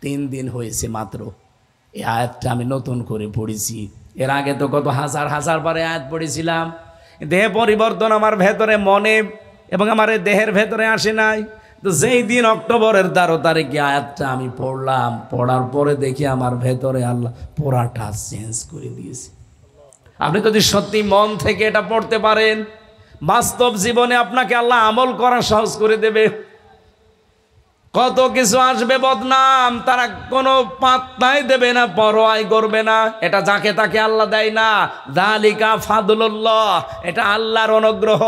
3 দিন হয়েছে মাত্র। এই আয়াতটা আমি নতুন করে পড়েছি। এর আগে তো কত হাজার হাজার বারে আয়াত পড়েছিলাম। দেহ পরিবর্তন আমার ভেতরে, মনে এবং আমার এই দেহের ভেতরে আসে নাই। তো যেই দিন অক্টোবরের 13 তারিখে আয়াতটা আমি পড়লাম, পড়ার পরে দেখি আমার ভেতরে আল্লাহ পুরাটা চেঞ্জ করে দিয়েছে। আপনি যদি সত্যি মন থেকে এটা পড়তে পারেন, বাস্তব জীবনে আপনাকে আল্লাহ আমল করা সহজ করে দেবে। কত কিছু আসবে বদনাম, তারা কোনো পাত্তাই দেবে না, পরোয়াই করবে না। এটা যাকে তাকে আল্লাহ দেয় না। যালিকা ফাদলুল্লাহ, এটা আল্লাহর অনুগ্রহ।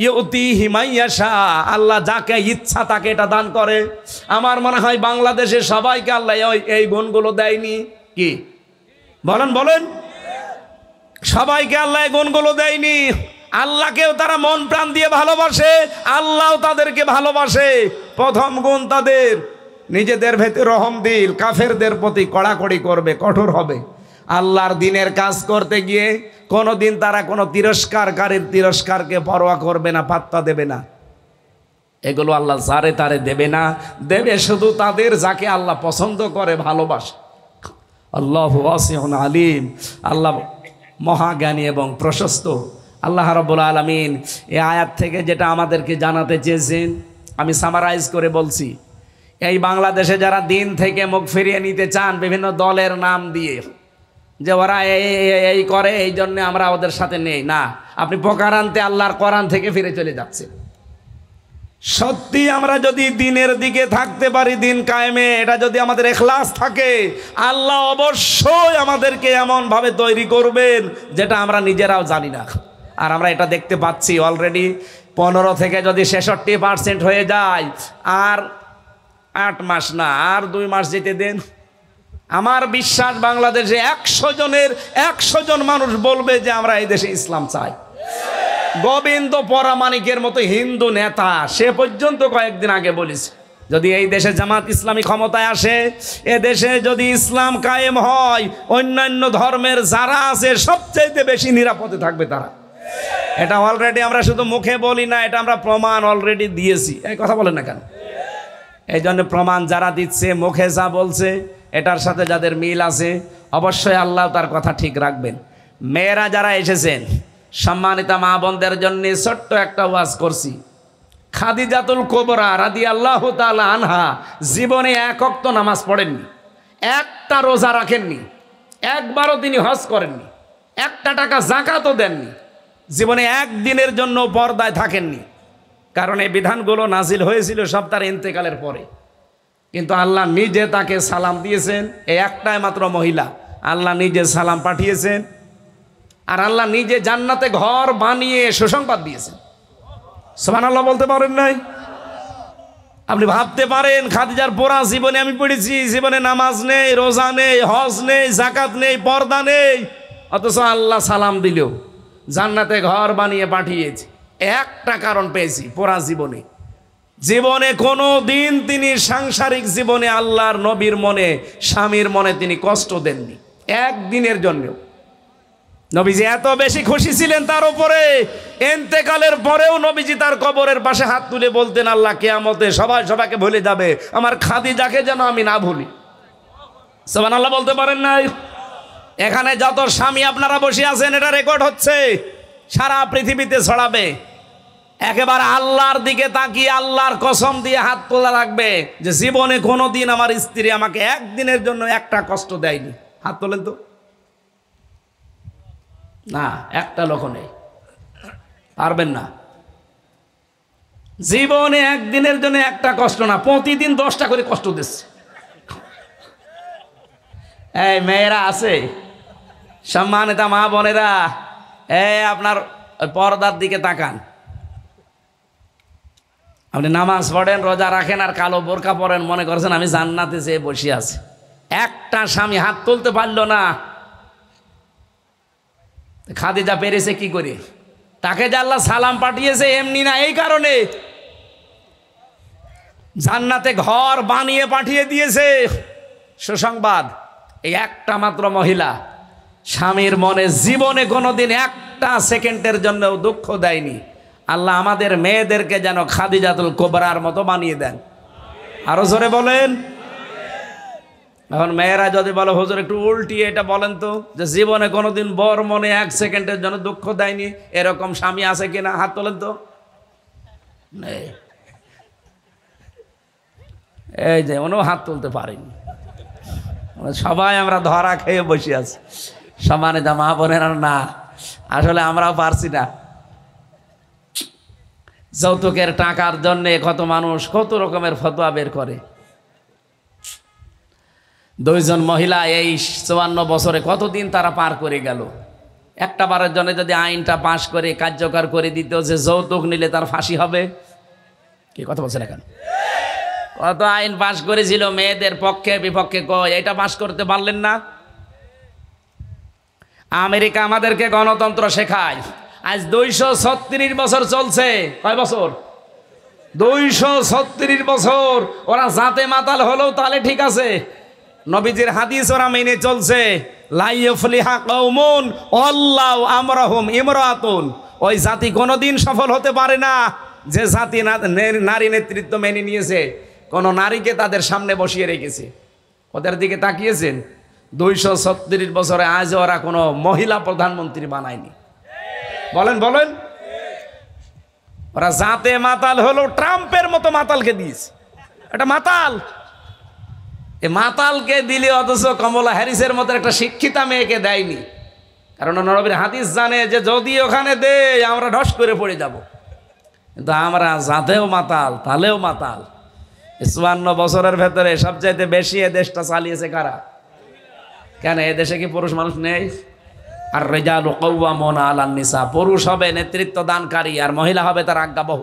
ইউতিহি মাইয়াশা, আল্লাহ যাকে ইচ্ছা তাকে এটা দান করে। আমার মনে হয় বাংলাদেশে সবাইকে আল্লাহ এই গুণগুলো দেয়নি। কি বলেন বলেন? সবাইকে আল্লাহ এই গুণগুলো দেয়নি। আল্লাহকেও তারা মন প্রাণ দিয়ে ভালোবাসে, আল্লাহও তাদেরকে ভালোবাসে। প্রথম গুণ তাদের নিজেদের ভেতরে রহম দিল, কাফেরদের প্রতি কড়াকড়ি করবে, কঠোর হবে। আল্লাহর দিনের কাজ করতে গিয়ে কোনো দিন তারা কোনো তিরস্কারকারীর তিরস্কারকে পরোয়া করবে না, পাত্তা দেবে না। এগুলো আল্লাহ যারে তারে দেবে না, দেবে শুধু তাদের যাকে আল্লাহ পছন্দ করে, ভালোবাসে। আল্লাহু ওয়াসিউন আলিম, আল্লাহ মহাজ্ঞানী এবং প্রশস্ত। আল্লাহ রাব্বুল আলামিন এই আয়াত থেকে যেটা আমাদেরকে জানাতে চেয়েছেন, আমি সামারাইজ করে বলছি। এই বাংলাদেশে যারা দিন থেকে মুখ ফিরিয়ে নিতে চান বিভিন্ন দলের নাম দিয়ে, যে ওরা এই করে, এই জন্য আমরা ওদের সাথে নেই, না, আপনি প্রকারান্তে আল্লাহর কোরআন থেকে ফিরে চলে যাচ্ছে। সত্যি আমরা যদি দিনের দিকে থাকতে পারি, দিন কায়েমে, এটা যদি আমাদের ইখলাস থাকে, আল্লাহ অবশ্যই আমাদেরকে এমনভাবে তৈরি করবেন যেটা আমরা নিজেরাও জানি না। আর আমরা এটা দেখতে পাচ্ছি অলরেডি। 15 থেকে যদি 66% হয়ে যায়, আর 8 মাস না, আর 2 মাস যেতে দেন, আমার বিশ্বাস বাংলাদেশে 100 জনের 100 জন মানুষ বলবে যে আমরা এই দেশে ইসলাম চাই। গোবিন্দ পরামানিকের মতো হিন্দু নেতা সে পর্যন্ত কয়েকদিন আগে বলেছে, যদি এই দেশে জামাত ইসলামী ক্ষমতায় আসে, এ দেশে যদি ইসলাম কায়েম হয়, অন্যান্য ধর্মের যারা আছে সবচাইতে বেশি নিরাপদে থাকবে তারা। এটা অলরেডি আমরা শুধু মুখে বলি না, এটা আমরা প্রমাণ অলরেডি দিয়েছি। এই কথা বলেন না কেন? এই জন্য প্রমাণ যারা দিচ্ছে, মুখে যা বলছে, এটার সাথে যাদের মিল আছে, অবশ্যই আল্লাহ তার কথা ঠিক রাখবেন। মেয়েরা যারা এসেছেন, সম্মানিতা মা বোনদের জন্য ছোট্ট একটা ওয়াজ করছি। খাদিজাতুল কুবরা রাদিয়াল্লাহু তাআলা আনহা জীবনে 1 ওয়াক্ত নামাজ পড়েননি, একটা রোজা রাখেননি, একবারও তিনি হজ করেননি, 1 টাকা যাকাতও দেননি, জীবনে 1 দিনের জন্য পর্দায় থাকেননি। কারণ এই বিধানগুলো নাজিল হয়েছিল সব তার ইন্তেকালের পরে। কিন্তু আল্লাহ নিজে তাকে সালাম দিয়েছেন। এই একটাই মাত্র মহিলা, আল্লাহ নিজে সালাম পাঠিয়েছেন। আর আল্লাহ নিজে জান্নাতে ঘর বানিয়ে সুসংবাদ দিয়েছেন। সুবহানাল্লাহ বলতে পারেন নাই? আপনি ভাবতে পারেন খাদিজার পুরা জীবনে আমি পড়েছি, জীবনে নামাজ নেই, রোজা নেই, হজ নেই, যাকাত নেই, পর্দা নেই, অথচ আল্লাহ সালাম দিল, জান্নাতে ঘর বানিয়ে পাঠিয়েছে। একটা কারণ পেয়েছি, পুরা জীবনে জীবনে কোনো দিন তিনি সাংসারিক জীবনে আল্লাহর নবীর মনে, স্বামীর মনে তিনি কষ্ট দেননি, 1 দিনের জন্য। নবীজি এত বেশি খুশি ছিলেন তার উপরে, ইন্তেকালের পরেও নবীজি তার কবরের পাশে হাত তুলে বলতেন, আল্লাহ কিয়ামতে সবাই সবাইকে ভুলে যাবে, আমার খাদিজাকে যেন আমি না ভুলি। সুবহানাল্লাহ বলতে পারেন নাই? এখানে যত স্বামী আপনারা বসে আছেন, এটা রেকর্ড হচ্ছে, সারা পৃথিবীতে ছড়াবে। একেবারে আল্লাহর দিকে তাকিয়ে আল্লাহর কসম দিয়ে হাত তোলা রাখবে যে জীবনে কোনো দিন আমার স্ত্রী আমাকে 1 দিনের জন্য একটা কষ্ট দেয়নি। হাত তোলেন তো। না, একটা লোক নেই, পারবেন না। জীবনে 1 দিনের জন্য একটা কষ্ট না, প্রতিদিন 10টা করে কষ্ট দিচ্ছে। এই মেয়েরা আছে, সম্মানিতা মা বোনেরা, আপনার ওই পর্দার দিকে তাকান, আপনি নামাজ পড়েন, রোজা রাখেন আর কালো বোরকা পরেন, মনে করছেন আমি জান্নাতে যেয়ে বসে আছি। একটা স্বামী হাত তুলতে পারলো না। খাদিজা পেরেছে কি করে? তাকে যে আল্লাহ সালাম পাঠিয়েছে এমনি না, এই কারণে জান্নাতে ঘর বানিয়ে পাঠিয়ে দিয়েছে। সুসংবাদ, এই একটা মাত্র মহিলা স্বামীর মনে জীবনে কোনোদিন একটা সেকেন্ডের জন্য দুঃখ দেয়নি। আল্লাহ আমাদের মেয়েদেরকে যেন খাদিজাতুল কুবরার মতো বানিয়ে দেন। আরো জোরে বলেন। এখন মেয়েরা যদি বলো হুজুর একটু উল্টিয়ে এটা বলেন তো, যে জীবনে কোনোদিন বর মনে এক সেকেন্ডের জন্য দুঃখ দেয়নি, এরকম স্বামী আছে কিনা? হাত তোলেন তো। নেই। এই যে উনিও হাত তুলতে পারেনি। সবাই আমরা ধরা খেয়ে বসে আছি। সমানে যা মা বোনের না, আসলে আমরাও পারছি না। যৌতুকের টাকার জন্য কত মানুষ কত রকমের ফতোয়া বের করে। দুইজন মহিলা এই 54 বছরে কতদিন তারা পার করে গেল। একটা বারের জন্য যদি আইনটা পাশ করে কার্যকর করে দিত যে যৌতুক নিলে তার ফাঁসি হবে, কি কথা বলছেন এখন? কত আইন পাশ করেছিল মেয়েদের পক্ষে বিপক্ষে, কয় এটা পাশ করতে পারলেন না। আমেরিকা আমাদেরকে গণতন্ত্র শেখায়, আজ 236 বছর চলছে। কয় বছর? 236 বছর। ওরা জাতে মাতাল হলেও তাহলে ঠিক আছে, নবীজির হাদিস ওরা মেনে চলছে। লা ইফলিহা কওমুন আল্লাহু আমরাহুম ইমরাতুন। ওই জাতি কোনোদিন সফল হতে পারে না যে জাতি নারী নেতৃত্ব মেনে নিয়েছে, কোন নারীকে তাদের সামনে বসিয়ে রেখেছে। ওদের দিকে তাকিয়েছেন? 236 বছরে আজ ওরা কোনো মহিলা প্রধানমন্ত্রী বানায়নি। বলেন বলেন। ওরা জাতে মাতাল হলো, ট্রাম্পের মতো মাতালকে দিয়েছে। এটা মাতাল, এ মাতালকে দিলে অথচ কমলা হ্যারিসের মতো একটা শিক্ষিতা মেয়েকে দেয়নি। কারণ নবীর হাদিস জানে যে যদি ওখানে দেয় আমরা ঢস করে পড়ে যাব। কিন্তু আমরা জাতেও মাতাল, তালেও মাতাল। 54 বছরের ভেতরে সবচাইতে বেশি এ দেশটা চালিয়েছে কারা? কেন এ দেশে কি পুরুষ মানুষ নেই? আর রিজালু কাওয়ামুনা আলান নিসা, পুরুষ হবে নেতৃত্ব দানকারী আর মহিলা হবে তার আজ্ঞাবহ।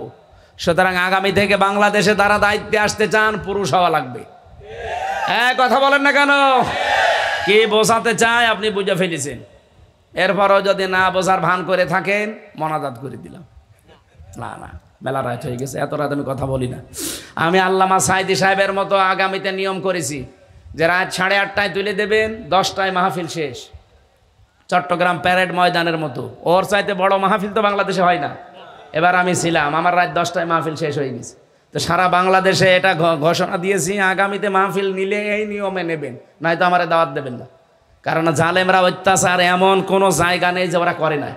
সুতরাং আগামী থেকে বাংলাদেশে তারা দায়িত্বে আসতে চান, পুরুষ হওয়া লাগবে। হ্যাঁ, কথা বলেন না কেন? কি বোঝাতে চায় আপনি বুঝে ফেলেছেন। এরপরও যদি না বোঝার ভান করে থাকেন, মোনাজাত করে দিলাম। না না, বেলা রাত হয়ে গেছে, এত রাত আমি কথা বলি না। আমি আল্লামা সাইদি সাহেবের মতো আগামীতে নিয়ম করেছি যে রাত 8:30টায় তুলে দেবেন, 10টায় মাহফিল শেষ। চট্টগ্রাম প্যারেড ময়দানের মতো। ওর চাইতে বড় মাহফিল তো বাংলাদেশে হয় না। এবার আমি ছিলাম, আমার রাত 10টায় মাহফিল শেষ হয়ে গেছে। তো সারা বাংলাদেশে এটা ঘোষণা দিয়েছি, আগামীতে মাহফিল নিলে এই নিয়মে নেবেন, নয়তো আমার দাওয়াত দেবেন না। কারণ জালেমরা অত্যাচার এমন কোনো জায়গা নেই যে ওরা করে না।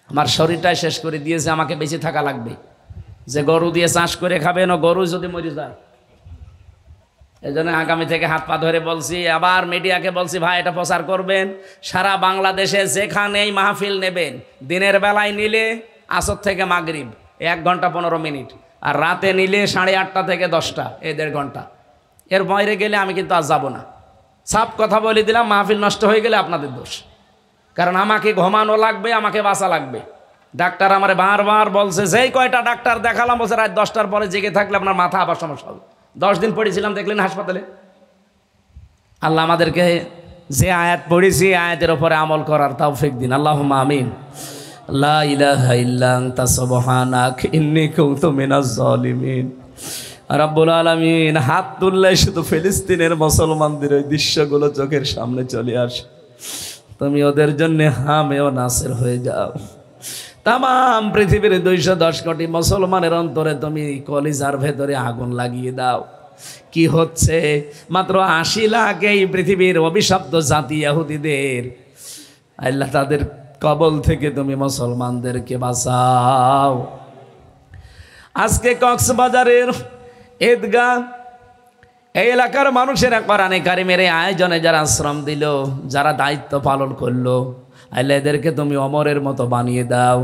আমার শরীরটাই শেষ করে দিয়েছে, আমাকে বেঁচে থাকা লাগবে। যে গরু দিয়ে চাষ করে খাবেন, ও গরু যদি মরে যায়। এই জন্য আগামী থেকে হাত পা ধরে বলছি, আবার মিডিয়াকে বলছি, ভাই এটা প্রচার করবেন। সারা বাংলাদেশে যেখানেই মাহফিল নেবেন, দিনের বেলায় নিলে আসর থেকে মাগরিব 1 ঘন্টা 15 মিনিট, আর রাতে নিলে 8:30টা থেকে 10টা, এই 1.5 ঘন্টা। এর বাইরে গেলে আমি কিন্তু আজ যাব না। সাফ কথা বলে দিলাম, মাহফিল নষ্ট হয়ে গেলে আপনাদের দোষ। কারণ আমাকে ঘুমানো লাগবে, আমাকে বাঁচা লাগবে। ডাক্তার আমার বারবার বলছে, যেই কয়টা ডাক্তার দেখালাম বলছে রাত 10টার পরে জেগে থাকলে আপনার মাথা আবার সমস্যা হবে। 10 দিন পড়েছিলাম, দেখলেন হাসপাতালে। আল্লাহ আমাদেরকে যে আয়াত পড়েছি আয়াতের উপরে আমল করার তৌফিক দিন, আল্লাহুম্মা আমিন। লা ইলাহা ইল্লা আনতা সুবহানাক ইন্নী কুনতু মিনাজ জালিমিন। রাব্বুল আলামিন, হাত তুললে শুধু ফিলিস্তিনের মুসলমানদের ওই দৃশ্যগুলো চোখের সামনে চলে আসে। তুমি ওদের জন্য হামেও নাসির হয়ে যাও। তাম পৃথিবীর 210 কোটি মুসলমানের অন্তরে তুমি কলিজার ভেতরে আগুন লাগিয়ে দাও। কি হচ্ছে? মাত্র 80 লাখ এই পৃথিবীর অভিশপ্ত জাতি ইহুদিদের, আল্লাহ তাদের কবল থেকে তুমি মুসলমানদেরকে বাঁচাও। আজকে কক্সবাজারের ঈদগাহ, এই এলাকার মানুষেরা কোরআনে কারিমের আয়োজনে যারা শ্রম দিল, যারা দায়িত্ব পালন করলো, আল্লাহ এদেরকে তুমি অমরের মতো বানিয়ে দাও।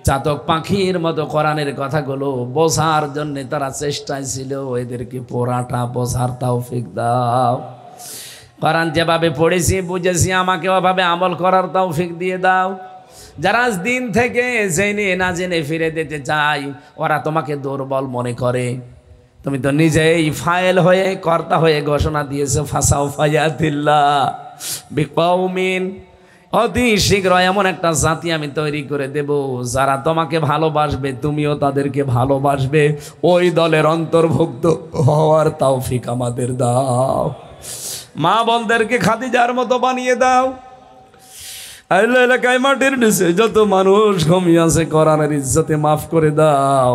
চাতক পাখির মতো কোরআনের কথাগুলো বোঝার জন্য তারা চেষ্টায় ছিল, এদেরকে পোড়াটা বোঝার তৌফিক দাও। কোরআন যেভাবে পড়েছি বুঝেছি, আমাকে ওভাবে আমল করার তৌফিক দিয়ে দাও। যারা আজ দিন থেকে জেনে না জেনে ফিরে দিতে চায়, ওরা তোমাকে দুর্বল মনে করে। তুমি তো নিজেই ফাইল হয়ে কর্তা হয়ে ঘোষণা দিয়েছো, ফাসাও ফায়াতিল্লাহ বিকৌমিন, অতি শীঘ্র এমন একটা জাতি আমি তৈরি করে দেব যারা তোমাকে ভালোবাসবে, তুমিও তাদেরকে ভালোবাসবে। ওই দলের অন্তর্ভুক্ত হওয়ার তৌফিক আমাদের দাও। মা বোনদেরকে খাদিজার মতো বানিয়ে দাও। এলাকায় মাটির নিচে যত মানুষ ঘুমিয়ে আছে, কোরআনের ইজ্জতে মাফ করে দাও।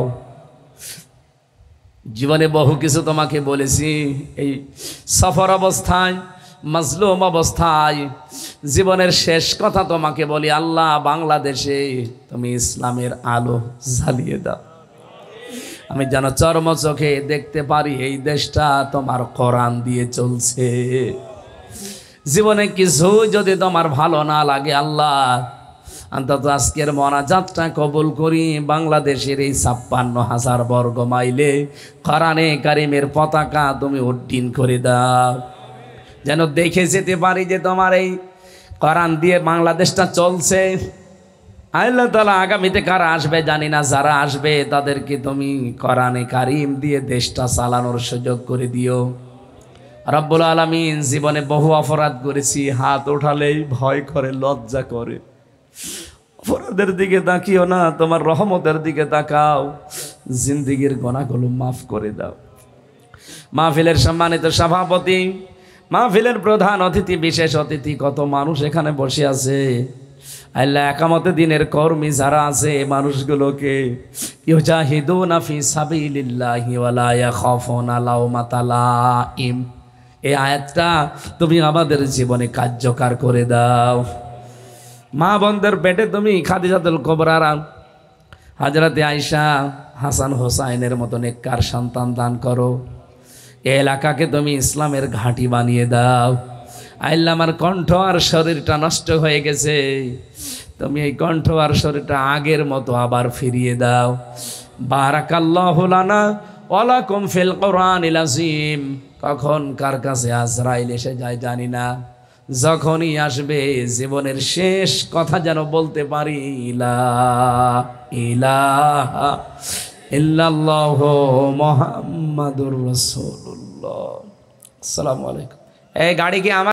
জীবনে বহু কিছু তোমাকে বলেছি, এই সফর অবস্থায়, মাজলুম অবস্থায় জীবনের শেষ কথা তোমাকে বলি, আল্লাহ বাংলাদেশে তুমি ইসলামের আলো জ্বালিয়ে দাও। আমি যেন চর্ম চোখে দেখতে পারি এই দেশটা তোমার কোরআন দিয়ে চলছে। জীবনে কিছু যদি তোমার ভালো না লাগে আল্লাহ, অন্তত আজকের মোনাজাতটা কবুল করি। বাংলাদেশের এই 56,000 বর্গ মাইলে কোরআনে কারিমের পতাকা তুমি উড্ডীন করে দাও, যেন দেখে যেতে পারি যে তোমার এই কোরআন দিয়ে বাংলাদেশটা চলছে। আল্লাহ তাআলা আগামীতে কারা আসবে জানি না, যারা আসবে তাদেরকে তুমি কোরআনে কারিম দিয়ে দেশটা চালানোর সুযোগ করে দিও রব্বুল আলামিন। জীবনে বহু অপরাধ করেছি, হাত ওঠালেই ভয় করে, লজ্জা করে। অপরাধের দিকে তাকিও না, তোমার রহমতের দিকে তাকাও। জিন্দেগির গুনাহগুলো মাফ করে দাও। মাহফিলের সম্মানিত সভাপতি, মাহফিলের প্রধান অতিথি, বিশেষ অতিথি, কত মানুষ এখানে বসে আছে। আল্লাহ একামতে দিনের কর্মী যারা আছে, মানুষগুলোকে ইউজাহিদুনা ফি সাবিলিল্লাহি ওয়ালা ইয়াখাফুনা লাওমাতা লাইম, এই আয়াতটা তুমি আমাদের জীবনে কার্যকর করে দাও। মা বোনদের পেটে তুমি খাদিজাতুল কুবরা, হযরতে আয়েশা, হাসান হোসাইনের মতো নেককার সন্তান দান করো। এই এলাকাকে তুমি ইসলামের ঘাঁটি বানিয়ে দাও। আল্লাহ আমার কণ্ঠ আর শরীরটা নষ্ট হয়ে গেছে, তুমি এই কণ্ঠ আর শরীরটা আগের মতো আবার ফিরিয়ে দাও। বারাকাল্লাহু লানা ওয়া লাকুম ফিল কোরআনিল আযীম। কখন কার কাছে আজরাইল এসে যায় জানি না, যখনই আসবে জীবনের শেষ কথা যেন বলতে পারি, লা ইলাহা ইল্লাল্লাহু মুহাম্মাদুর রাসূলুল্লাহ। আসসালামু আলাইকুম। এই গাড়ি কি আমার?